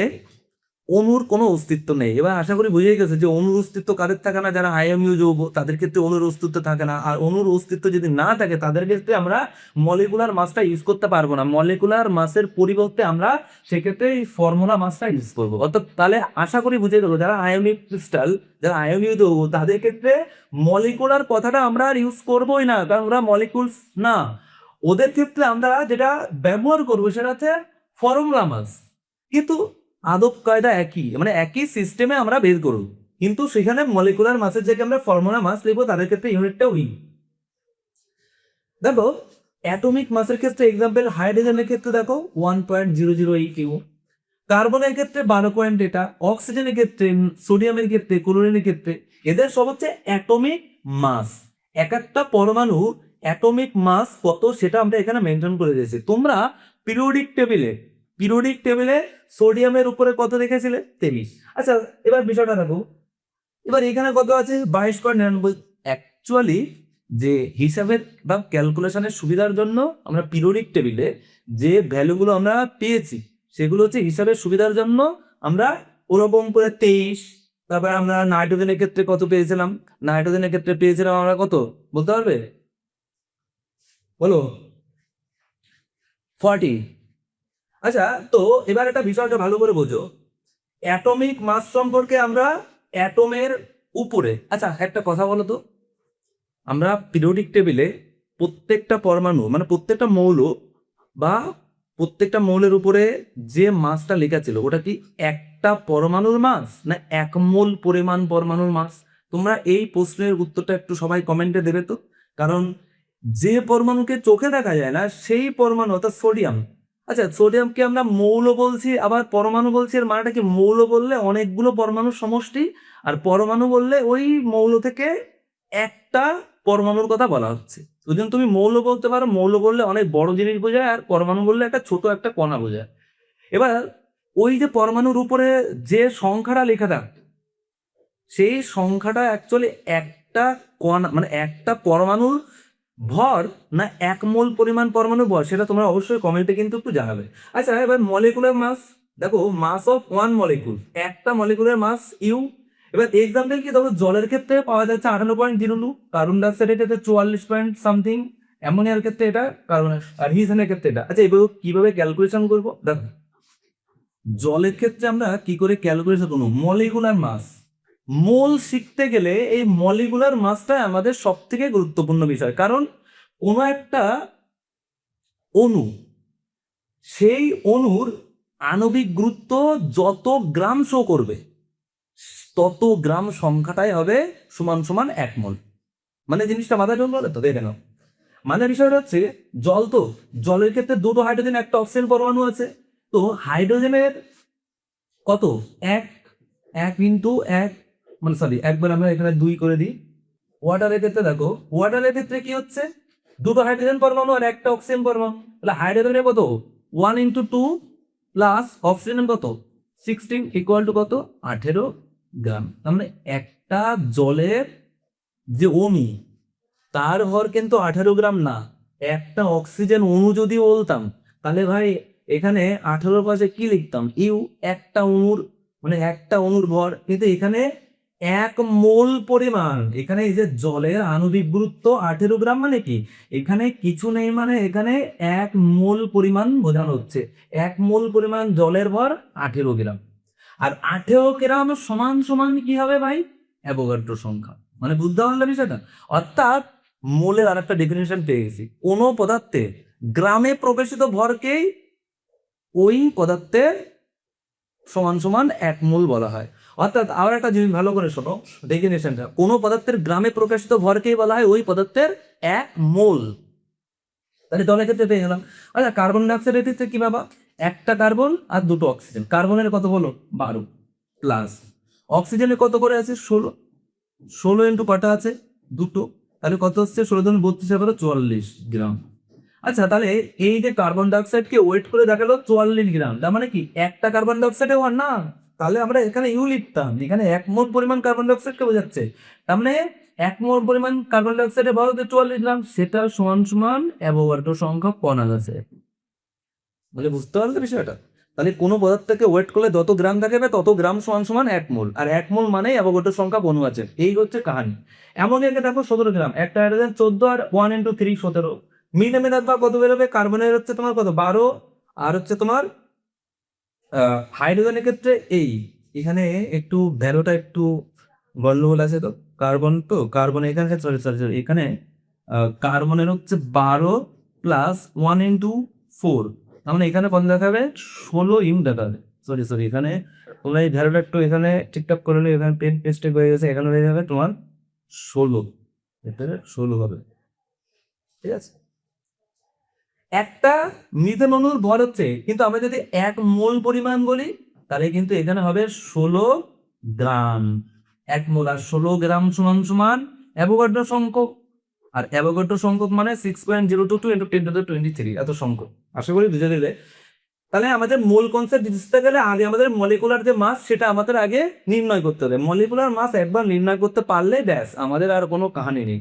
অণুর কোনো অস্তিত্ব নেই। এবার আশা করি বুঝে গেছে যে অণুর অস্তিত্ব কাদের থাকে না, যারা আয়নীয় যৌগ তাদের ক্ষেত্রে অণুর অস্তিত্ব থাকে না। আর অণুর অস্তিত্ব যদি না থাকে তাদের ক্ষেত্রে আমরা মলিকুলার মাসটা ইউজ করতে পারবো না। মলিকুলার মাসের পরিবর্তে আমরা সেক্ষেত্রে এই ফর্মুলা মাসটা ইউজ করবো। অর্থাৎ তাহলে আশা করি বুঝে গেলো যারা আয়নিক ক্রিস্টাল, যারা আয়নীয় যৌগ তাদের ক্ষেত্রে মলিকুলার কথাটা আমরা আর ইউজ করবোই না, কারণ ওরা মলিকুলস না। ওদের ক্ষেত্রে আমরা যেটা ব্যবহার করবো সেটা হচ্ছে ফর্মুলা মাস। কিন্তু আদব কায়দা একই, মানে একই সিস্টেমে আমরা বের করব, কিন্তু সেখানে মলিকুলার মাসের জায়গায় আমরা ফর্মুলা মাস লিখবো, তাদের ক্ষেত্রে ইউনিটটাও ইউ। দেখো অ্যাটমিক মাসের ক্ষেত্রে এক্সাম্পল হাইড্রোজেনের ক্ষেত্রে দেখো 1.008 ইউ, কার্বনের ক্ষেত্রে 12 এটা, অক্সিজেনের ক্ষেত্রে, সোডিয়ামের ক্ষেত্রে, ক্লোরিনের ক্ষেত্রে, এদের সব হচ্ছে অ্যাটমিক মাস। এক একটা পরমাণু অ্যাটমিক মাস কত সেটা আমরা এখানে মেনশন করে দিয়েছি। তোমরা পিরিয়ডিক টেবিলে সোডিয়ামের উপরে কত দেখেছিলে 23। আচ্ছা এবার বিষয়টা দেখো, এবার এখানে কত আছে 22.99। অ্যাকচুয়ালি যে হিসাবের বা ক্যালকুলেশনের সুবিধার জন্য আমরা পিরিয়ডিক টেবিলে যে ভ্যালুগুলো আমরা পেয়েছি সেগুলো হচ্ছে হিসাবের সুবিধার জন্য আমরা ওরকম করে 23। তারপরে আমরা নাইট্রোজেনের ক্ষেত্রে কত পেয়েছিলাম, নাইট্রোজেনের ক্ষেত্রে পেয়েছিলাম আমরা কত বলতে পারবে, বলো 40। আচ্ছা তো এবার একটা বিষয়টা ভালো করে বোঝো, অ্যাটমিক মাস সম্পর্কে আমরা অ্যাটমের উপরে। আচ্ছা একটা কথা বলো তো, আমরা পিরিয়ডিক টেবিলে প্রত্যেকটা পরমাণু মানে প্রত্যেকটা মৌল বা প্রত্যেকটা মৌলের উপরে যে মাসটা লেখা ছিল ওটা কি একটা পরমাণুর মাস না এক মোল পরিমাণ পরমাণুর মাস? তোমরা এই প্রশ্নের উত্তরটা একটু সবাই কমেন্টে দেবে তো। কারণ যে পরমাণুকে চোখে দেখা যায় না সেই পরমাণু অর্থাৎ সোডিয়াম। আচ্ছা সোডিয়ামকে আমরা মৌল বলছি আবার পরমাণু বলছি, এর মানেটা কি, মৌল বললে অনেকগুলো পরমাণুর সমষ্টি, আর পরমাণু বললে ওই মৌল থেকে একটা পরমাণুর কথা বলা হচ্ছে। ওই জন্য তুমি মৌল বলতে পারো, মৌল বললে অনেক বড় জিনিস বোঝায়, আর পরমাণু বললে একটা ছোট একটা কণা বোঝায়। এবার ওই যে পরমাণুর উপরে যে সংখ্যাটা লেখা থাকে সেই সংখ্যাটা অ্যাকচুয়ালি একটা কণা মানে একটা পরমাণুর ভর না এক মোল পরিমাণ পরমাণু ভর, সেটা তোমরা অবশ্যই কমেন্টে কিন্তু একটু জানাবে। আচ্ছা এবার মলিকুলার মাস দেখো, মাস অফ ওয়ান মলিকুল, একটা মলিকুলার মাস ইউ। এবার এক্সাম্পল কি দেখো, জলের ক্ষেত্রে পাওয়া যাচ্ছে 58.02, কার্বন ডাইঅক্সাইডের ক্ষেত্রে 44 পয়েন্ট সামথিং, অ্যামোনিয়ার ক্ষেত্রে এটা, কার্বন আর হিজনের ক্ষেত্রে এটা। আচ্ছা এবার কিভাবে ক্যালকুলেশন করবো দেখো, জলের ক্ষেত্রে আমরা কি করে ক্যালকুলেশন করবো, মলিকুলার মাস। মোল শিখতে গেলে এই মলিকুলার মাসটা আমাদের সব থেকে গুরুত্বপূর্ণ বিষয়, কারণ কোনো একটা অণু, সেই অণুর আণবিক গুরুত্ব যত গ্রাম শো করবে তত গ্রাম সংখ্যাটাই হবে সমান সমান 1 মোল। মানে জিনিসটা মাথায় ঢুকলো তো, দেখে নাও। মানে বিষয়টা হচ্ছে জল, তো জলের ক্ষেত্রে দুটো হাইড্রোজেন একটা অক্সিজেন পরমাণু আছে, তো হাইড্রোজেনের কত এক, 1 × 1 মানে সরি একবার আমরা এখানে 2 করে দিই। ওয়াটারের ক্ষেত্রে দেখো, ওয়াটারের ক্ষেত্রে কি হচ্ছে, দুটো হাইড্রোজেন পরমাণু আর একটা অক্সিজেন পরমাণু, তাহলে হাইড্রোজেনের কত 1 × 2 প্লাস অক্সিজেনের কত 16 ইকুয়াল টু কত 18 গ্রাম। তার মানে একটা জলের যে অণু তার ভর কিন্তু 18 গ্রাম না। একটা অক্সিজেন অণু যদি বলতাম তাহলে ভাই এখানে 18 পাশে কি লিখতাম ইউ, একটা অণুর মানে একটা অণুর ভর, কিন্তু এখানে 1 মোল পরিমাণ, এখানে এই যে জলের আণবিক গুরুত্ব 18 গ্রাম মানে কি এখানে কিছু নেই, মানে এখানে 1 মোল পরিমাণ বোঝানো হচ্ছে। 1 মোল পরিমাণ জলের ভর 18 গ্রাম। আর 18 গ্রাম সমান সমান কি হবে ভাই অ্যাভোগাড্রো সংখ্যা। মানে বুঝতে পারলে বিষয়টা, অর্থাৎ মোলের আর একটা ডেফিনেশন পেয়ে গেছি, কোনো পদার্থে গ্রামে প্রবেশিত ভরকেই ওই পদার্থের সমান সমান 1 মোল বলা হয়। অর্থাৎ আবার একটা জিনিস ভালো করে শোনো ডেফিনেশনটা, কোনো পদার্থের গ্রামে প্রকাশিত ভরকেই বলা হয় ওই পদার্থের 1 মোল। তাহলে জলের ক্ষেত্রে পেয়ে গেলাম। আচ্ছা কার্বন ডাইঅক্সাইডের ক্ষেত্রে কি বাবা, একটা কার্বন আর দুটো অক্সিজেন, কার্বনের কত বলো 12 প্লাস অক্সিজেনের কত করে আছে 16, 16 ইন্টু কটা আছে দুটো, তাহলে কত হচ্ছে 16 × 32 44 গ্রাম। আচ্ছা তাহলে এই যে কার্বন ডাইঅক্সাইডকে ওয়েট করে দেখালো 44 গ্রাম, তার মানে কি একটা কার্বন ডাইঅক্সাইডে ওয়ান না, তাহলে আমরা এখানে ইউ লিখতাম, এখানে 1 মোল পরিমাণ কার্বন ডাইঅক্সাইডকে বোঝাচ্ছে। তার মানে 1 মোল পরিমাণ কার্বন ডাইঅক্সাইডে ভর হচ্ছে 44 গ্রাম, সেটা সমান সমান অ্যাভোগাড্রো সংখ্যা কণা আছে। মানে বুঝতে পারলে বিষয়টা, তাহলে কোনো পদার্থকে ওয়েট করলে যত গ্রাম থাকবে তত গ্রাম সমান সমান 1 মোল, আর 1 মোল মানে অ্যাভোগাড্রো সংখ্যা বনু আছে। এই হচ্ছে কাহিনী। এমন একে দেখো 17 গ্রাম, একটা হাইড্রোজেন 14 আর 1 × 3 17, মিলে দেখবা কত বেরোবে, কার্বনের হচ্ছে তোমার কত 12 আর হচ্ছে তোমার হাইড্রোজেনের ক্ষেত্রে এই এখানে একটু ভ্যালুটা একটু গন্ডগোল আছে, তো কার্বন তো কার্বন এখানে সরি সরি সরি এখানে কার্বনের হচ্ছে 12 প্লাস 1 × 4, তাহলে এখানে কত দেখাবে 16 ইউ দেখাবে, সরি সরি এখানে তোমরা এই ভ্যালুটা একটু এখানে ঠিকঠাক করে নিও, এখানে পেন মিস্টেক হয়ে গেছে, এখানে হয়ে যাবে তোমার 16, এখানে 16 হবে, ঠিক আছে। একটা মিথেন অণুর ভর হচ্ছে, কিন্তু আমরা যদি 1 মোল পরিমাণ বলি তাহলে কিন্তু এখানে হবে 16 গ্রাম। 1 মোল আর 16 গ্রাম সমান সমান অ্যাভোগাড্রো সংখ্যক, আর অ্যাভোগাড্রো সংখ্যক মানে 6.022 × 10⁻23 এত সংখ্যক। আশা করি বুঝে দিলে। তাহলে আমাদের মোল কনসেপ্ট বুঝতে গেলে আগে আমাদের মলিকুলার যে মাস সেটা আমাদের আগে নির্ণয় করতে হবে। মলিকুলার মাস একবার নির্ণয় করতে পারলে ব্যাস আমাদের আর কোনো কাহিনী নেই,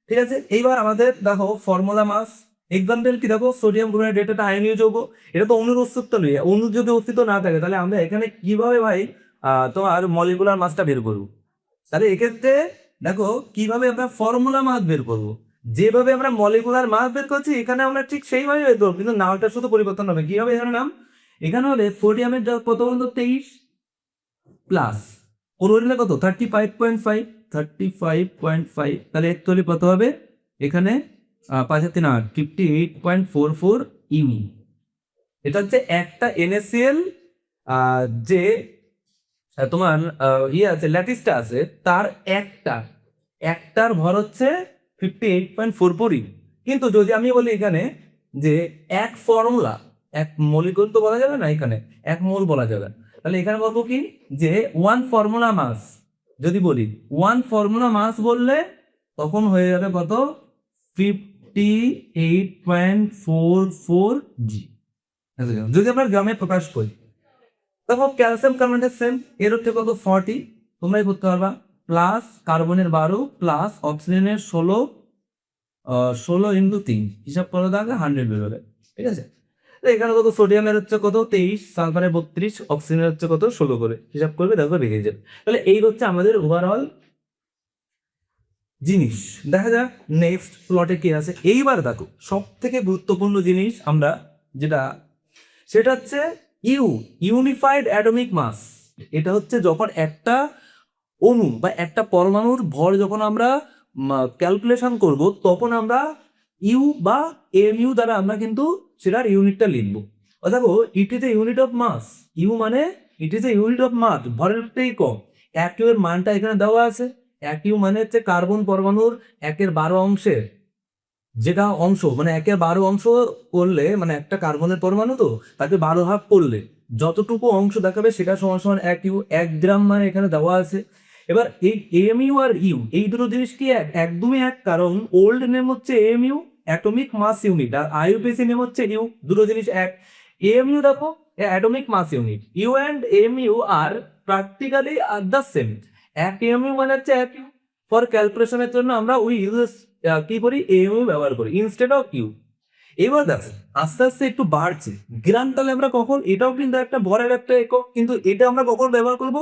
ঠিক আছে। এইবার আমাদের দেখো ফর্মুলা মাস, এক্সাম্পল কি দেখো সোডিয়াম ক্লোরাইড, এটা আয়নীয় যৌগ, এটা তো অণুর অস্তিত্ব নেই, অণুর যদি অস্তিত্ব না থাকে তাহলে আমরা এখানে কিভাবে ভাই তোমার মলিকুলার মাসটা বের করবো। তাহলে এক্ষেত্রে দেখো কিভাবে আমরা ফর্মুলা মাস বের করবো, যেভাবে আমরা মলিকুলার মাস বের করছি এখানে আমরা ঠিক সেইভাবে বের করবো, কিন্তু নামটা শুধু পরিবর্তন হবে। কি হবে এখানে নাম, এখানে হবে সোডিয়ামের কত বলতো 23 প্লাস ক্লোরিনের কত 35.5, 35.5, তাহলে অ্যাকচুয়ালি কত হবে এখানে 5 আর 3 8 58.44 ইউ। এটা হচ্ছে একটা NaCl যে তোমার ইয়ে আছে ল্যাটিসটা আছে তার একটার ভর হচ্ছে 58.44 ইউ। কিন্তু যদি আমি বলি এখানে যে এক ফর্মুলা, এক মলিকুল তো বলা যাবে না, এখানে 1 মোল বলা যাবে, তাহলে এখানে বলবো কি যে 1 ফর্মুলা মাস, যদি বলি 1 ফর্মুলা মাস বললে তখন হয়ে যাবে কত 58.44 জি। যদি আমরা গ্রামে প্রকাশ করি দেখো ক্যালসিয়াম কার্বনেটের সেম, এর হচ্ছে কত 40, তোমরাই করতে পারবা, প্লাস কার্বনের 12 প্লাস অক্সিজেনের 16, 16 × 3 হিসাব করে দেখো 100 বেরোবে, ঠিক আছে। এখানে কত সোডিয়ামের হচ্ছে কত 23, সালফারের 32, অক্সিজেনের হচ্ছে কত 16 করে হিসাব করবে দেখো বেরিয়ে যাবে। তাহলে এই হচ্ছে আমাদের ওভারঅল জিনিস। দেখা যাক নেক্সট প্লটে কি আছে। এইবার দেখো সব থেকে গুরুত্বপূর্ণ জিনিস আমরা যেটা, সেটা হচ্ছে ইউনিফাইড অ্যাটমিক মাস। এটা হচ্ছে যখন একটা অণু বা একটা পরমাণুর ভর যখন আমরা ক্যালকুলেশন করব তখন আমরা ইউ বা এমইউ দ্বারা আমরা কিন্তু সেটার ইউনিটটা লিখবো। দেখো it is a unit of mass, you মানে it is a unit of mass, ভরের একক। 1 ইউ এর মানটা এখানে দেওয়া আছে, 1 ইউ মানে হচ্ছে কার্বন পরমাণুর 1/12 অংশের যেটা অংশ, মানে 1/12 অংশ করলে মানে একটা কার্বনের পরমাণু তো তাকে 12 ভাগ করলে যতটুকু অংশ দেখাবে সেটা সমান সমান 1 ইউ। 1 গ্রাম মানে এখানে দেওয়া আছে, এবার এই এএমইউ আর ইউ এই দুটো জিনিস কি একদমই এক, কারণ ওল্ড নেম হচ্ছে এএমইউ অ্যাটমিক মাস ইউনিট, আর আইইউপিএসি নেম হচ্ছে ইউ, দুটো জিনিস এক। এএমইউ দেখো atomic mass unit, U and AMU are practically are the same. এক এএমইউ মানে হচ্ছে এক ইউ। ফর ক্যালকুলেশনের জন্য আমরা ওই ইউজ কি করি, এএমইউ ব্যবহার করি ইনস্টেড অফ ইউ। এবার দেখো আস্তে আস্তে একটু বাড়ছে গ্রাম, তাহলে আমরা কখন, এটাও কিন্তু একটা ভরের একটা একক, কিন্তু এটা আমরা কখন ব্যবহার করব,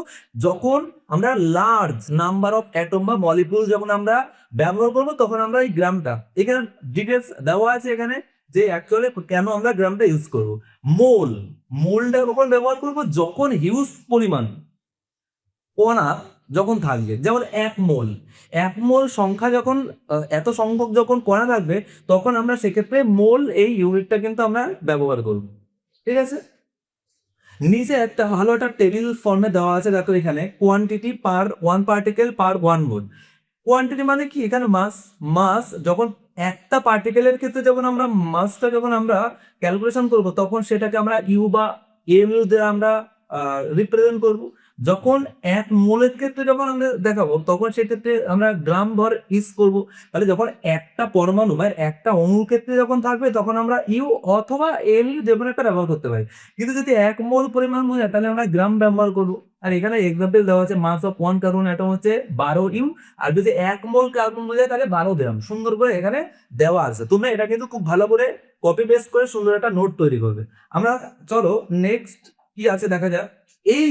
যখন আমরা লার্জ নাম্বার অফ অ্যাটম বা মলিকুল যখন আমরা ব্যবহার করব, তখন আমরা এই গ্রামটা, এখানে ডিটেলস দেওয়া আছে এখানে যে অ্যাকচুয়ালি কেন আমরা গ্রামটা ইউজ করব। মোল, মোলটা কখন ব্যবহার করব, যখন হিউজ পরিমাণ কণা যখন থাকবে, যেমন এক মোল, এক মোল সংখ্যা যখন এত সংখ্যক যখন কণা থাকবে, তখন আমরা সেক্ষেত্রে মোল এই ইউনিটটা কিন্তু আমরা ব্যবহার করব। ঠিক আছে, নিচে একটা ভালো একটা টেবিল ফর্মে দেওয়া আছে, দেখো এখানে quantity per one particle per one mole. Quantity মানে কি, এখানে মাস, মাস যখন একটা পার্টিকেলের ক্ষেত্রে যখন আমরা মাসটা যখন আমরা ক্যালকুলেশন করব, তখন সেটাকে আমরা ইউ বা এমইউ দিয়ে আমরা রিপ্রেজেন্ট করব। যখন এক মোলের ক্ষেত্রে যখন আমরা দেখাবো, তখন সেক্ষেত্রে আমরা গ্রাম ভর ইউজ করব। তাহলে যখন একটা পরমাণু বা একটা অণুর ক্ষেত্রে যখন থাকবে, তখন আমরা ইউ অথবা এমইউ যে কোনো একটা ব্যবহার করতে পারি। কিন্তু যদি এক মোল পরিমাণ বোঝায়, তাহলে আমরা গ্রাম ব্যবহার করবো। আর এখানে এক্সাম্পল দেওয়া আছে মাস অফ ওয়ান কার্বন অ্যাটম হচ্ছে 12 ইউ, আর যদি এক মোল কার্বন বোঝায় তাহলে 12 গ্রাম। সুন্দর করে এখানে দেওয়া আছে, তোমরা এটা কিন্তু খুব ভালো করে কপি পেস্ট করে সুন্দর একটা নোট তৈরি করবে। আমরা চলো নেক্সট কি আছে দেখা যাক। এই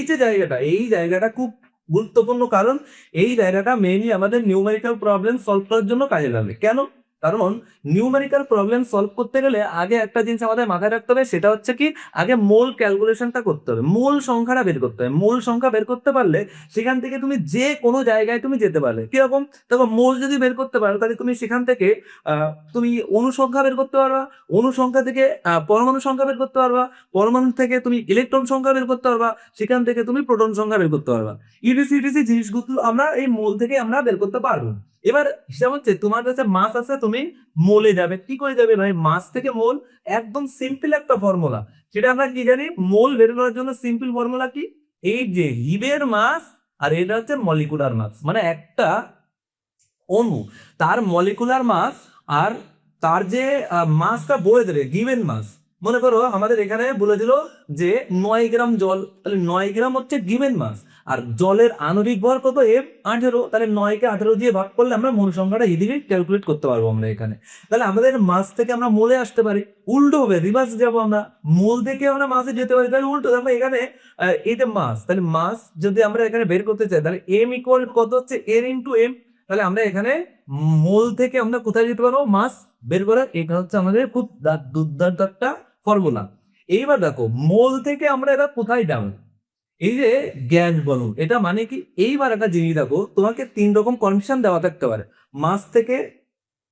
যে জায়গাটা, এই জায়গাটা খুব গুরুত্বপূর্ণ, কারণ এই জায়গাটা মেইনলি আমাদের নিউমেরিক্যাল প্রবলেম সলভ করার জন্য কাজে লাগবে। কেন, কারণ নিউমেরিক্যাল প্রবলেম সলভ করতে গেলে আগে একটা জিনিস আমাদের মাথায় রাখতে হবে, সেটা হচ্ছে কি, আগে মোল ক্যালকুলেশনটা করতে হবে, মোল সংখ্যাটা বের করতে হবে। মোল সংখ্যা বের করতে পারলে সেখান থেকে তুমি যে কোনো জায়গায় তুমি যেতে পারবে। কিরকম, দেখো মোল যদি বের করতে পারো, তাহলে তুমি সেখান থেকে তুমি অনুসংখ্যা বের করতে পারবা, অনুসংখ্যা থেকে পরমাণু সংখ্যা বের করতে পারবা, পরমাণু থেকে তুমি ইলেকট্রন সংখ্যা বের করতে পারবা, সেখান থেকে তুমি প্রোটন সংখ্যা বের করতে পারবা। ইটিসি ইটিসি জিনিসগুলো আমরা এই মোল থেকে আমরা বের করতে পারবো। এবার হিসাব হচ্ছে, তোমার কাছে মাস আছে, তুমি মোলে যাবে, কি করে যাবে ভাই, মাস থেকে মোল, একদম সিম্পল একটা ফর্মুলা। সেটা আমরা কি জানি, মোল বের করার জন্য সিম্পল ফর্মুলা কি, এই যে হিবের মাস আর এটা হচ্ছে মলিকুলার মাস, মানে একটা অণু তার মলিকুলার মাস আর তার যে মাসটা বলে দেবে গিভেন মাস। মনে করো আমাদের এখানে বলে দিল যে 9 গ্রাম জল, তাহলে 9 গ্রাম হচ্ছে গিভেন মাস, আর জলের আণবিক ভর কত, এফ 18, তাহলে 9 কে 18 দিয়ে ভাগ করলে আমরা মোল সংখ্যাটা ইজিলি ক্যালকুলেট করতে পারবো আমরা এখানে। তাহলে আমাদের মাস থেকে আমরা মোলে আসতে পারি, উল্টো হবে, রিভার্স যাবো আমরা, মোল থেকে আমরা মাসে যেতে পারি, তাহলে উল্টো দেখো এখানে এটা মাস, তাহলে মাস যদি আমরা এখানে বের করতে চাই, তাহলে এম ইকুয়াল কত হচ্ছে এন ইন্টু এম। তাহলে আমরা এখানে মোল থেকে আমরা কোথায় যেতে পারবো, মাস বের করার, এটা হচ্ছে আমাদের খুব দুর্দান্ত একটা ফর্মুলা। এইবার দেখো মোল থেকে আমরা এটা কোথায় যাবো, এই যে গ্যাস বলুন, এটা মানে কি, এইবার একটা জিনিস দেখো, তোমাকে 3 রকম কন্ডিশন দেওয়া থাকতে পারে। মাস থেকে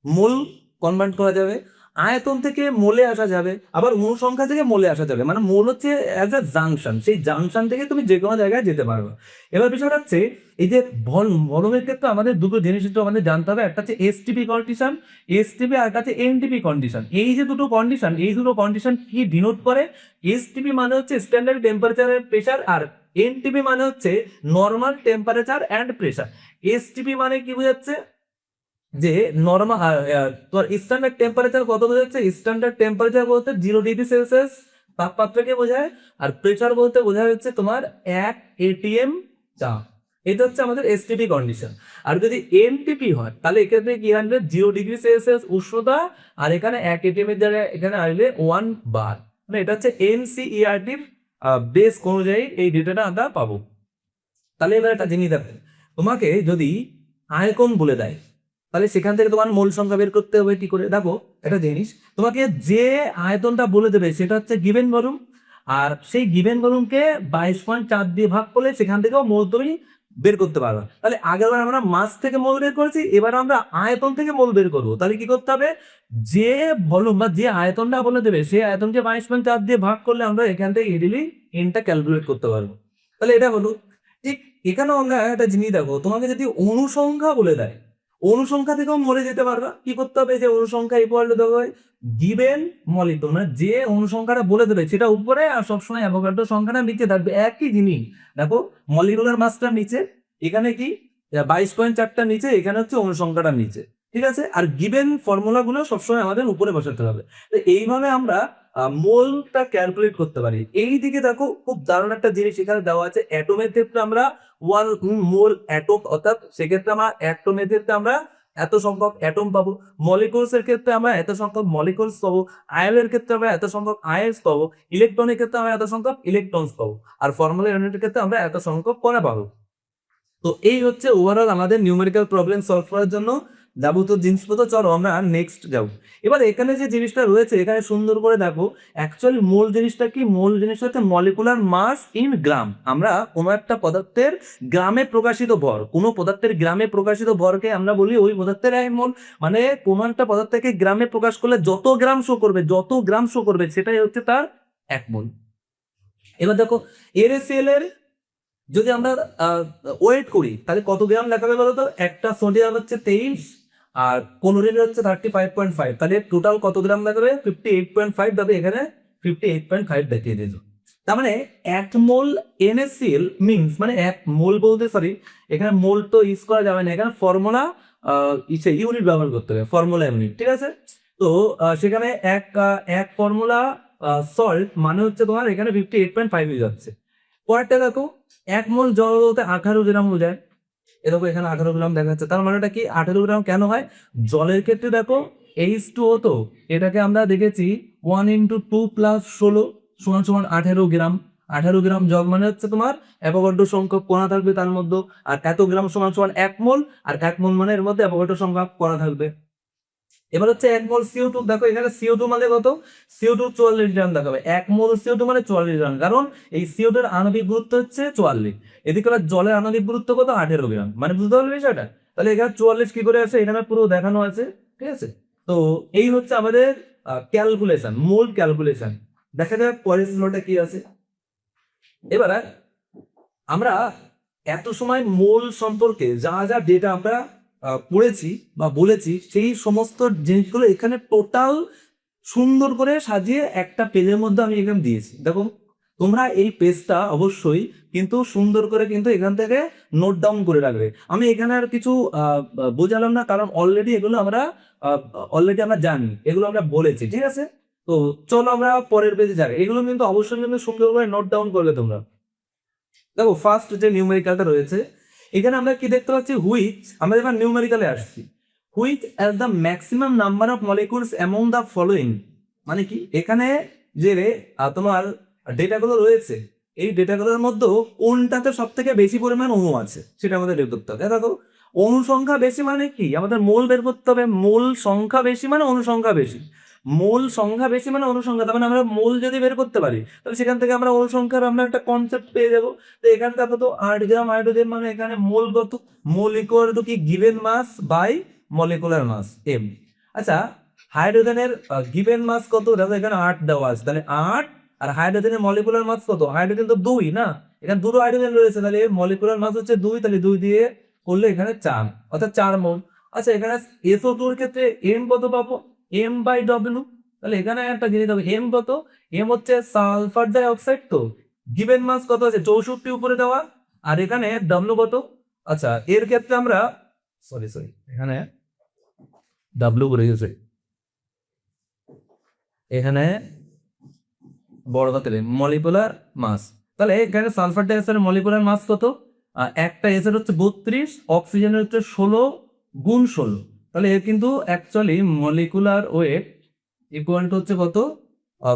মোল কনভার্ট করা যাবে, আয়তন থেকে মোলে আসা যাবে, আবার অনুসংখ্যা থেকে মোলে আসা যাবে। মানে মোল হচ্ছে অ্যাজ এ জাংশন, সেই জাংশন থেকে তুমি যে কোনো জায়গায় যেতে পারবে। এবার বিষয়টা হচ্ছে, এই যে ভলমের ক্ষেত্রে আমাদের দুটো জিনিস একটু আমাদের জানতে হবে, একটা হচ্ছে এসটিপি কন্ডিশন, এসটিপি, আর একটা হচ্ছে এনটিপি কন্ডিশন। এই যে দুটো কন্ডিশন, এই দুটো কন্ডিশন কি ডিনোট করে, এসটিপি মানে হচ্ছে স্ট্যান্ডার্ড টেম্পারেচার এন্ড প্রেসার, আর এনটিপি মানে হচ্ছে normal temperature and pressure. STP মানে কি বোঝাচ্ছে, যে নর্মাল তোমার স্ট্যান্ডার্ড টেম্পারেচার কত বোঝাচ্ছে, স্ট্যান্ডার্ড টেম্পারেচার বলতে 0 ডিগ্রি সেলসিয়াস তাপমাত্রাকে বোঝায়, আর প্রেসার বলতে বোঝা যাচ্ছে তোমার 1 এটিএম চাপ। এটা হচ্ছে আমাদের এসটিপি কন্ডিশন। আর যদি এনটিপি হয়, তাহলে এক্ষেত্রে কি আসবে, 0 ডিগ্রি সেলসিয়াস উষ্ণতা, আর এখানে 1 এটিএম এর জায়গায় এখানে আসবে 1 বার। মানে এটা হচ্ছে এনসিইআরটি বেস অনুযায়ী এই ডেটাটা আমরা পাবো। তাহলে এবার একটা জিনিস দেখো, তোমাকে যদি আয়তন বলে দেয়, তাহলে সেখান থেকে তোমার মোল সংখ্যা বের করতে হবে কি করে। দেখো একটা জিনিস, তোমাকে যে আয়তনটা বলে দেবে সেটা হচ্ছে গিভেন ভলিউম, আর সেই গিভেন ভলিউমকে 22.4 দিয়ে ভাগ করলে সেখান থেকেও মোল তুমি বের করতে পারবে। তাহলে আগেরবার আমরা মাস থেকে মোল বের করেছি, এবার আমরা আয়তন থেকে মোল বের করবো। তাহলে কি করতে হবে, যে ভলিউম বা যে আয়তনটা বলে দেবে, সেই আয়তনকে 22.4 দিয়ে ভাগ করলে আমরা এখান থেকে ইজিলি এনটা ক্যালকুলেট করতে পারবো। তাহলে এটা হলো ঠিক। এখানেও আমরা একটা জিনিস দেখো, তোমাকে যদি অনুসংখ্যা বলে দেয়, অনুসংখ্যা থেকেও মরে যেতে পারবা। কি করতে হবে, যে অনুসংখ্যা ইকুয়াল টু দেবে গিভেন মলিকুল, মানে যে অনুসংখ্যাটা বলে দেবে সেটা উপরে, আর সবসময় অ্যাভোগাড্রো সংখ্যাটা নিচে থাকবে, একই জিনিস। দেখো মলিকুলার মাসটা নিচে, এখানে কি 22.4টা নিচে, এখানে হচ্ছে অনুসংখ্যাটা নিচে, ঠিক আছে। আর গিভেন ফর্মুলাগুলো সবসময় আমাদের উপরে বসাতে হবে। তো এইভাবে আমরা মোলটা ক্যালকুলেট করতে পারি। এই দিকে দেখো খুব দারুণ একটা জিনিস এখানে দেওয়া আছে। অ্যাটমের ক্ষেত্রে আমরা 1 মোল অ্যাটম, অর্থাৎ সেক্ষেত্রে আমরা অ্যাটমের ক্ষেত্রে আমরা এত সংখ্যক অ্যাটম পাবো, মলিকুলস এর ক্ষেত্রে আমরা এত সংখ্যক মলিকুলস পাবো, আয়নের ক্ষেত্রে আমরা এত সংখ্যক আয়ন্স পাবো, ইলেকট্রনের ক্ষেত্রে আমরা এত সংখ্যক ইলেকট্রনস পাবো, আর ফর্মুলা ইউনিটের ক্ষেত্রে আমরা এত সংখ্যক কণা পাবো। তো এই হচ্ছে ওভারঅল আমাদের নিউমেরিক্যাল প্রবলেম সলভ করার জন্য যাবতীয় জিনিসপত্র। চলো আমরা নেক্সট যাবো। এবার এখানে যে জিনিসটা রয়েছে এখানে সুন্দর করে দেখো, অ্যাকচুয়ালি মোল জিনিসটা কি? মোল জিনিসটা হচ্ছে মলিকুলার মাস ইন গ্রাম। আমরা কোনো একটা পদার্থের গ্রামে প্রকাশিত ভর, কোনো পদার্থের গ্রামে প্রকাশিত ভরকে আমরা বলি ওই পদার্থের এক মোল। মানে কোনো একটা পদার্থকে গ্রামে প্রকাশ করলে যত গ্রাম শো করবে, যত গ্রাম শো করবে সেটাই হচ্ছে তার এক মোল। এবার দেখো NaCl এর যদি আমরা ওয়েট করি তাহলে কত গ্রাম লেখাবে বলো তো? একটা সোডিয়াম হচ্ছে 23 আর ক্লোরিন হচ্ছে 35.5, তাহলে টোটাল কত গ্রাম দেখাবে? 58.5 দেবে। এখানে 58.5 দেখিয়ে দিল। তার মানে 1 মোল NaCl মিনস, মানে 1 মোল বলতে সরি, এখানে মোল তো ইউজ করা যাবে না, এখানে ফর্মুলা ইউনিট ব্যবহার করতে হবে, ফর্মুলা ইউনিট, ঠিক আছে। তো সেখানে এক ফর্মুলা সল্ট মানে হচ্ছে তোমার এখানে 58.5 হয়ে যাচ্ছে। পরেরটা দেখো, 1 মোল জল বলতে 18 গ্রাম হয়ে যায়। এ দেখো এখানে 18 গ্রাম দেখা যাচ্ছে। তার মানেটা কি? 18 গ্রাম কেন হয়? জলের ক্ষেত্রে দেখো H2O, তো এটাকে আমরা দেখেছি 1 × 2 + 16 = 18 গ্রাম। 18 গ্রাম জল মানে হচ্ছে তোমার অ্যাভোগাড্রো সংখ্যক কণা থাকবে তার মধ্যে, আর এত গ্রাম = 1 মোল, আর 1 মোল মানে এর মধ্যে অ্যাভোগাড্রো সংখ্যক কণা থাকবে। এবার হচ্ছে 1 মোল CO2, দেখো এখানে CO2 মানে কত? CO2 44 গ্রাম দেখাবে। 1 মোল CO2 মানে 44 গ্রাম, কারণ এই CO2 এর আণবিক গুরুত্ব হচ্ছে 44। এদিকে আবার জলের আণবিক গুরুত্ব কত? 18 গ্রাম। মানে বুঝতে পারলে বিষয়টা? তাহলে এখানে 44 কি করে আছে এখানে পুরো দেখানো আছে, ঠিক আছে। তো এই হচ্ছে আমাদের ক্যালকুলেশন, মোল ক্যালকুলেশন। দেখা যাক পরের স্লোটা কি আছে। এবার আমরা এত সময় মোল সম্পর্কে যা যা ডেটা আমরা পড়েছি বা বলেছি, সেই সমস্ত জিনিসগুলো এখানে টোটাল সুন্দর করে সাজিয়ে একটা পেজের মধ্যে আমি এখানে দিয়েছি। দেখো তোমরা এই পেজটা অবশ্যই কিন্তু সুন্দর করে কিন্তু এখান থেকে নোট ডাউন করে রাখবে। আমি এখানে আর কিছু বোঝালাম না, কারণ অলরেডি এগুলো আমরা জানি, এগুলো আমরা বলেছি, ঠিক আছে। তো চলো আমরা পরের পেজে যাই। এগুলো কিন্তু অবশ্যই কিন্তু সুন্দর করে নোট ডাউন করলে তোমরা। দেখো ফার্স্ট যে নিউমেরিক্যালটা রয়েছে এখানে আমরা কি দেখতে পাচ্ছি? হুইচ, আমরা এবার নিউমেরিক্যালে আসছি। Which as the maximum number of molecules among the following. মানে কি? এখানে যে তোমার ডেটাগুলো রয়েছে, এই ডেটাগুলোর মধ্যে কোনটাতে সব থেকে বেশি পরিমাণ অণু আছে সেটা আমাদের বের করতে হবে। দেখো অণু সংখ্যা বেশি মানে কি? আমাদের মোল বের করতে হবে। মোল সংখ্যা বেশি মানে অণু সংখ্যা বেশি। মোল সংখ্যা বেশি মানে অনুসংখ্যা, তার মানে আমরা মোল যদি বের করতে পারি তাহলে সেখান থেকে আমরা অনুসংখ্যার আমরা একটা কনসেপ্ট পেয়ে যাবো। তো এখানে দেখো তো 8 গ্রাম হাইড্রোজেন, মানে এখানে মোল কত? মোল ইকুয়াল টু কি? Given mass by molecular mass m। আচ্ছা, হাইড্রোজেনের গিভেন মাস কত? দেখো এখানে 8 দেওয়া আছে, তাহলে 8। আর হাইড্রোজেনের মলিকুলার মাস কত? হাইড্রোজেন তো 2 না, এখানে দুটো হাইড্রোজেন রয়েছে, তাহলে মলিকুলার মাস হচ্ছে 2, তাহলে 2 দিয়ে করলে এখানে 4, অর্থাৎ 4 মোল। আচ্ছা, এখানে SO2 এর ক্ষেত্রে m কত পাবো? m/w। তাহলে এখানে একটা জিনিস হবে, এম কত? এম হচ্ছে সালফার ডাই অক্সাইড, তো গিভেন মাস কত আছে? 64 উপরে দেওয়া। আর এখানে ডাব্লু কত? আচ্ছা, এর ক্ষেত্রে আমরা সরি এখানে ডাব্লু করে গেছে, এখানে বড় হাতের মলিকুলার মাস। তাহলে এখানে সালফার ডাই অক্সাইডের মলিকুলার মাস কত? একটা এসের হচ্ছে 32, অক্সিজেনের হচ্ছে 16 × 16। তাহলে এর কিন্তু actually molecular weight equal to হচ্ছে কত?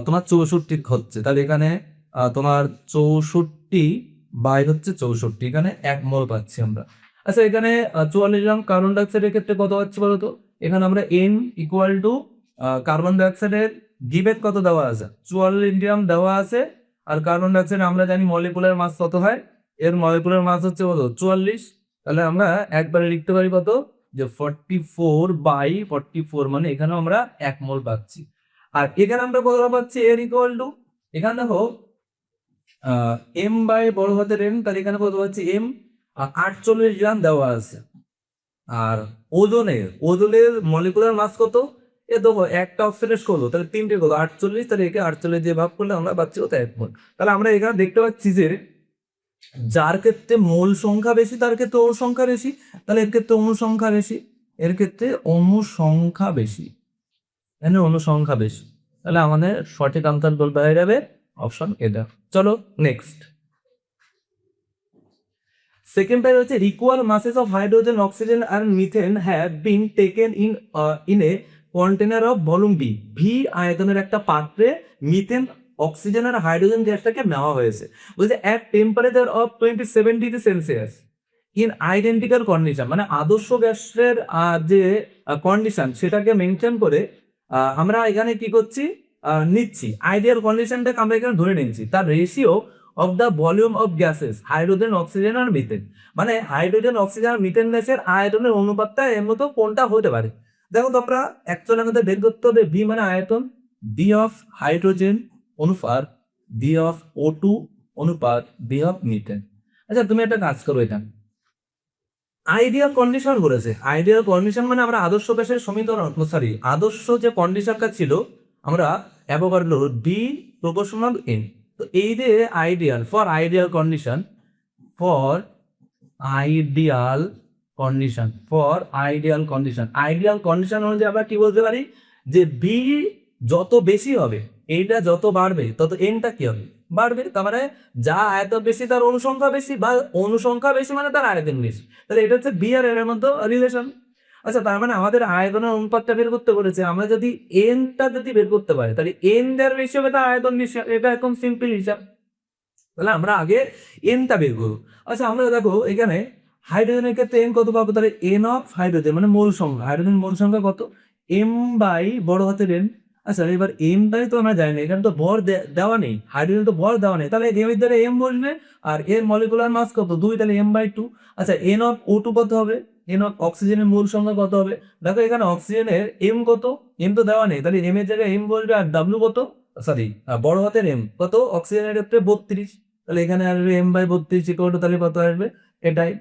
তোমার 64 হচ্ছে। তাহলে এখানে তোমার 64/64, এখানে 1 মোল পাচ্ছি আমরা। আচ্ছা, এখানে 44 গ্রাম কার্বন ডাইঅক্সাইডের ক্ষেত্রে কত হচ্ছে বলতো? এখানে আমরা n ইকুয়াল টু কার্বন ডাইঅক্সাইডের গিভেন কত দেওয়া আছে? 44 গ্রাম দেওয়া আছে। আর কার্বন ডাইঅক্সাইড আমরা জানি মলিকুলার মাস কত হয়, এর মলিকুলার মাস হচ্ছে কত? 44। তাহলে আমরা একবারে লিখতে পারি কত? যে 44/44, মানে এখানে আমরা 1 মোল পাচ্ছি। আর এখানে আমরা কত পাচ্ছি? এর ইকুয়াল টু, এখানে দেখো m/m, তাহলে এখানে কত পাচ্ছি? m 48 গ্রাম দেওয়া আছে। আর ওজনের মলিকুলার মাস কত? এ দেখো একটা অক্সিডেজ করলো, তাহলে 3টে কত? 48, তাহলে একে 48 দিয়ে ভাগ করলে আমরা পাচ্ছি কত? 1 মোল। তাহলে আমরা এখানে দেখতে পাচ্ছি যে যার ক্ষেত্রে মোল সংখ্যা বেশি তার ক্ষেত্রে অণু সংখ্যা বেশি, তাহলে এর ক্ষেত্রে অণু সংখ্যা বেশি, এর ক্ষেত্রে অণু সংখ্যা বেশি, এখানে অণু সংখ্যা বেশি। তাহলে আমাদের সঠিক আনসার বলতে হয়ে যাবে অপশন এটা। চলো নেক্সট। সেকেন্ড পেজ হচ্ছে equal masses of hydrogen, oxygen and methane have been taken in a container of volume V. V আয়তনের একটা পাত্রে মিথেন, অক্সিজেন আর হাইড্রোজেন গ্যাসটাকে নেওয়া হয়েছে। বলছে at temperature of 27 degree Celsius in identical condition, মানে আদর্শ গ্যাসের যে কন্ডিশন সেটাকে মেনটেন করে আমরা এখানে কি করছি, নিচ্ছি আইডিয়াল কন্ডিশনটাকে আমরা এখানে ধরে নিচ্ছি। তার ratio of the volume of gases hydrogen, oxygen আর মিথেন, মানে হাইড্রোজেন, অক্সিজেন আর মিথেন গ্যাসের আয়তনের অনুপাতটা এর মতো কোনটা হতে পারে। দেখো তো আমরা অ্যাকচুয়ালি আমাদের বের করতে হবে বি মানে আয়তন, বি অফ হাইড্রোজেন অনুপাত বি অফ ও টু অনুপাত বি অফ মিথেন। আচ্ছা তুমি একটা কাজ করো, এটা আইডিয়াল কন্ডিশন বলেছে। আইডিয়াল কন্ডিশন মানে আমরা আদর্শ গ্যাসের সমীকরণ, সরি আদর্শ যে কন্ডিশনটা ছিল আমরা অ্যাভোগাড্রো বি প্রপোর্শনাল এন। তো এই যে ideal for ideal condition, for ideal condition, for ideal condition, ideal condition অনুযায়ী আমরা কি বলতে পারি যে বি যত বেশি হবে, এইটা যত বাড়বে তত এনটা কি হবে, বাড়বে। তার মানে যা আয়তন বেশি তার অনুসংখ্যা বেশি, বা অনুসংখ্যা বেশি মানে তার আয়তন বেশি। তাহলে এটা হচ্ছে বি আর এর মধ্যে রিলেশন। আচ্ছা তার মানে আমাদের আয়তনের অনুপাতটা বের করতে বলেছে, আমরা যদি এনটা যদি বের করতে পারি তাহলে এন দেওয়ার বেশি হবে তার আয়তন বেশি, এটা একদম সিম্পল হিসাব। তাহলে আমরা আগে এনটা বের করবো। আচ্ছা আমরা দেখো এখানে হাইড্রোজেনের ক্ষেত্রে এন কত পাবো, তাহলে এন অফ হাইড্রোজেন মানে মোল সংখ্যা, হাইড্রোজেন মোল সংখ্যা কত, এম বাই বড় হাতের এন। আচ্ছা এবার এম বাই তো আমরা জানি না, এখানে তো ভর দেওয়া নেই, হাইড্রোজেন তো ভর দেওয়া নেই, তাহলে এম এর দ্বারা এম বসবে আর এর মলিকুলার মাস কত 2, তাহলে এম বাই 2। আচ্ছা এন অফ ও টু কত হবে, এন অফ অক্সিজেনের মোল সংখ্যা কত হবে, দেখো এখানে অক্সিজেনের এম কত, এম তো দেওয়া নেই, তাহলে এম এর জায়গায় এম বসবে আর ডাব্লু কত, সরি বড় হাতের এম কত অক্সিজেনের ক্ষেত্রে 32, তাহলে এখানে আসবে এম বাই 32 ইকুয়াল টু তাহলে কত আসবে এটাই।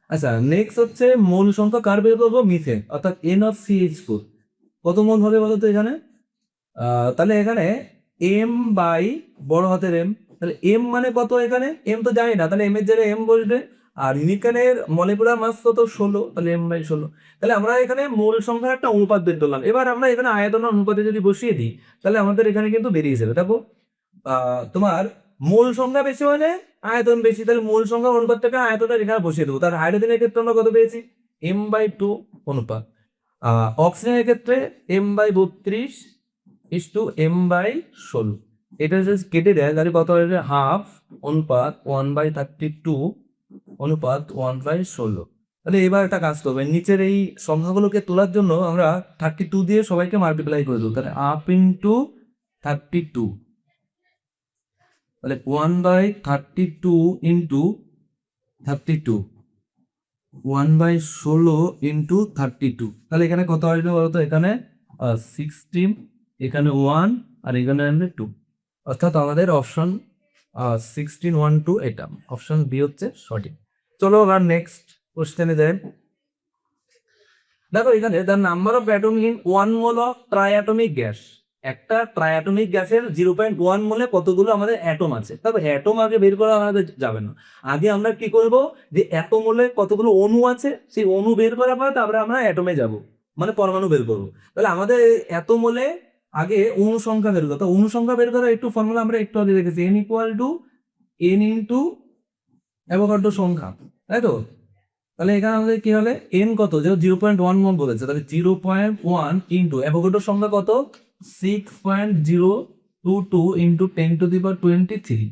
আচ্ছা নেক্সট হচ্ছে মোল সংখ্যা কার বের করবো, মিথেন অর্থাৎ এন অফ CH4 কত মোল হবে বলতো এখানে, তাহলে এখানে এম বাই বড় হাতের এম, তাহলে এম মানে কত, এখানে এম তো জানি না, তাহলে এম এর জায়গায় এম বসবে আর ইউনিকানের মলিকুলার মাস কত 16, তাহলে এম বাই 16। তাহলে আমরা এখানে মোল সংখ্যার একটা অনুপাত বের করলাম। এবার আমরা এখানে আয়তনের অনুপাতে যদি বসিয়ে দিই তাহলে আমাদের এখানে কিন্তু বেরিয়ে যাবে। দেখো তোমার মোল সংখ্যা বেশি মানে আয়তন বেশি, তাহলে মোল সংখ্যা অনুপাতটাকে আয়তনটা এখানে বসিয়ে দেবো। তার হাইড্রোজেনের ক্ষেত্রে আমরা কত পেয়েছি, এম বাই 2 অনুপাত, অক্সিজেনের ক্ষেত্রে M by 32 is to M by 16। এটা যদি কেটে দেয় তাহলে কত হবে, হাফ অনুপাত 1/32 অনুপাত 1/16। তাহলে এবার একটা কাজ করবে, নিচের এই সংখ্যাগুলোকে তোলার জন্য আমরা 32 দিয়ে সবাইকে মাল্টিপ্লাই করে দেবো, তাহলে আপ ইন্টু 32, তাহলে 1/32 ইন্টু 32, 1/16 ইন্টু 32, তাহলে এখানে কত আসবে বলতো, এখানে 16, এখানে 1 আর এখানে আসবে 2, অর্থাৎ আমাদের অপশন 16, 1, 2 এটা অপশন বি হচ্ছে সঠিক। চলো এবার নেক্সট কোশ্চেনে যাই। দেখো এখানে the number of atom in 1 mole of triatomic gas, একটা ট্রাইঅ্যাটমিক গ্যাসের 0.1 মোলে কতগুলো আমাদের অ্যাটম আছে। তবে অ্যাটম আগে বের করা আমাদের যাবে না, আগে আমরা কি করব যে এত মোলে কতগুলো অণু আছে সেই অণু বের করার পর তারপরে আমরা অ্যাটমে যাব, মানে পরমাণু বের করবো। তাহলে আমাদের এত মোলে আগে অণু সংখ্যা বের করতে, অণু সংখ্যা বের করার একটু ফর্মুলা আমরা একটু আগে দেখেছি, N equal to N into Avogadro সংখ্যা, তাই তো। তাহলে এখানে আমাদের কি হবে, এন কত, যে 0.11 বলেছে, তাহলে 0.1 ইন্টু অ্যাভোগাড্রোর সংখ্যা কত 6.022 ইন্টু 10⁻23।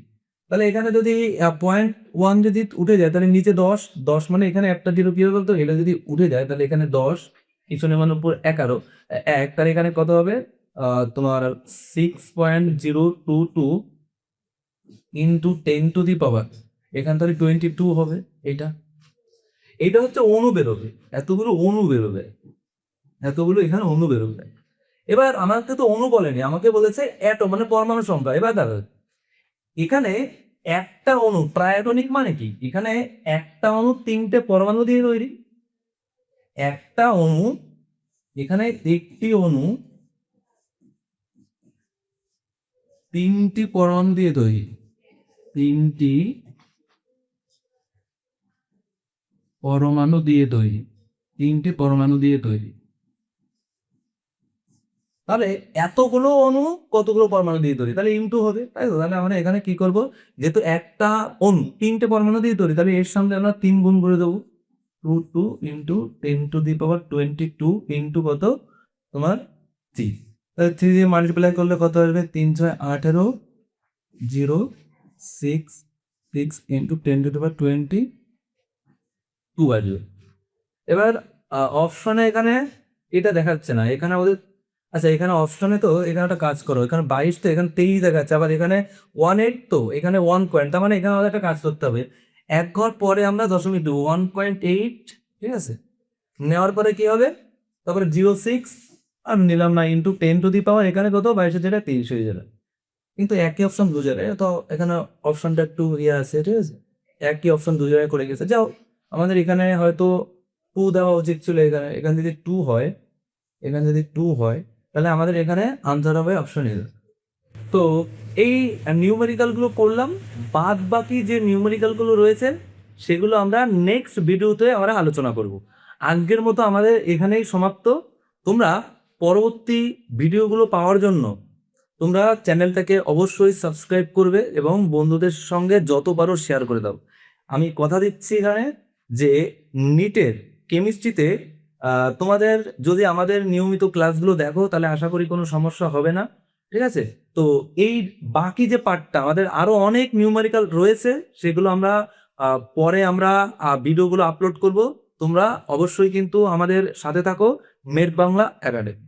তাহলে এখানে যদি 0.1 যদি উঠে যায় তাহলে নিচে 10, 10 মানে এখানে একটা জিরো কি হবে বলতো, এটা যদি উঠে যায় তাহলে এখানে 10, পিছনে মানে উপর 11, 1, তাহলে এখানে কত হবে তোমার 6.022 ইন্টু 10⁻, এখানে তাহলে 22 হবে। এটা এটা হচ্ছে অণু বেরোবে, এতগুলো অণু বেরোবে, এতগুলো এখানে অণু বেরোবে। এবার আমাকে তো অণু বলেনি, আমাকে বলেছে অ্যাটম মানে পরমাণু সংখ্যা। এবার দেখো এখানে একটা অণু ট্রাইঅ্যাটমিক মানে কি, এখানে একটা অণু 3টে পরমাণু দিয়ে তৈরি, একটা অণু, এখানে একটি অণু 3টি পরমাণু দিয়ে তৈরি, তিনটি পরমাণু দিয়ে তৈরি, তিনটি পরমাণু দিয়ে তৈরি। তাহলে এতগুলো অণু কতগুলো পরমাণু দিয়ে তৈরি, তাহলে ইনটু হবে, তাই তো? তাহলে আমরা এখানে কি করব, যেহেতু একটা অণু তিনটে পরমাণু দিয়ে তৈরি, তাহলে এর সামনে আমরা 3 গুণ করে দেবো। 2 ইন্টু 10⁻22 ইন্টু কত তোমার 3। তাহলে 3 দিয়ে মাল্টিপ্লাই করলে কত আসবে, 3 6 18, 0 6 6 ইন্টু 10⁻22 আসবে। এবার অপশনে এখানে এটা দেখাচ্ছে না, এখানে আমাদের, আচ্ছা এখানে অপশনে তো এখানে একটা কাজ করো, এখানে 22 তো এখানে 23 দেখাচ্ছে, আবার এখানে 18 তো এখানে 1 পয়েন্ট, তার মানে এখানে আমাদের একটা কাজ করতে হবে, এক ঘর পরে আমরা দশমিক দেবো 1.8, ঠিক আছে? নেওয়ার পরে কি হবে, তারপরে 06 আমি নিলাম না, ইন্টু 10⁻, এখানে কত 22 যেটা 23 হয়ে যাবে। কিন্তু একই অপশন দু জায়গায়, তো এখানে অপশনটা একটু ইয়ে আছে, ঠিক আছে? একই অপশন দু জায়গায় করে গেছে, যাও আমাদের এখানে হয়তো 2 দেওয়া উচিত ছিল, এখানে এখানে যদি 2 হয়, এখানে যদি 2 হয়, তাহলে আমাদের এখানে আনসার হবে অপশন এ। তো এই নিউমেরিক্যালগুলো করলাম, বাদ বাকি যে নিউমেরিক্যালগুলো রয়েছে সেগুলো আমরা নেক্সট ভিডিওতে আমরা আলোচনা করব। আজকের মতো আমাদের এখানেই সমাপ্ত। তোমরা পরবর্তী ভিডিওগুলো পাওয়ার জন্য তোমরা চ্যানেলটাকে অবশ্যই সাবস্ক্রাইব করবে এবং বন্ধুদের সঙ্গে যত পারো শেয়ার করে দাও। আমি কথা দিচ্ছি এখানে যে নিটের কেমিস্ট্রিতে তোমাদের যদি আমাদের নিয়মিত ক্লাসগুলো দেখো তাহলে আশা করি কোনো সমস্যা হবে না, ঠিক আছে? তো এই বাকি যে পার্টটা আমাদের আরো অনেক নিউমেরিক্যাল রয়েছে, সেগুলো আমরা পরে আমরা ভিডিওগুলো আপলোড করব। তোমরা অবশ্যই কিন্তু আমাদের সাথে থাকো, মেট বাংলা একাডেমি।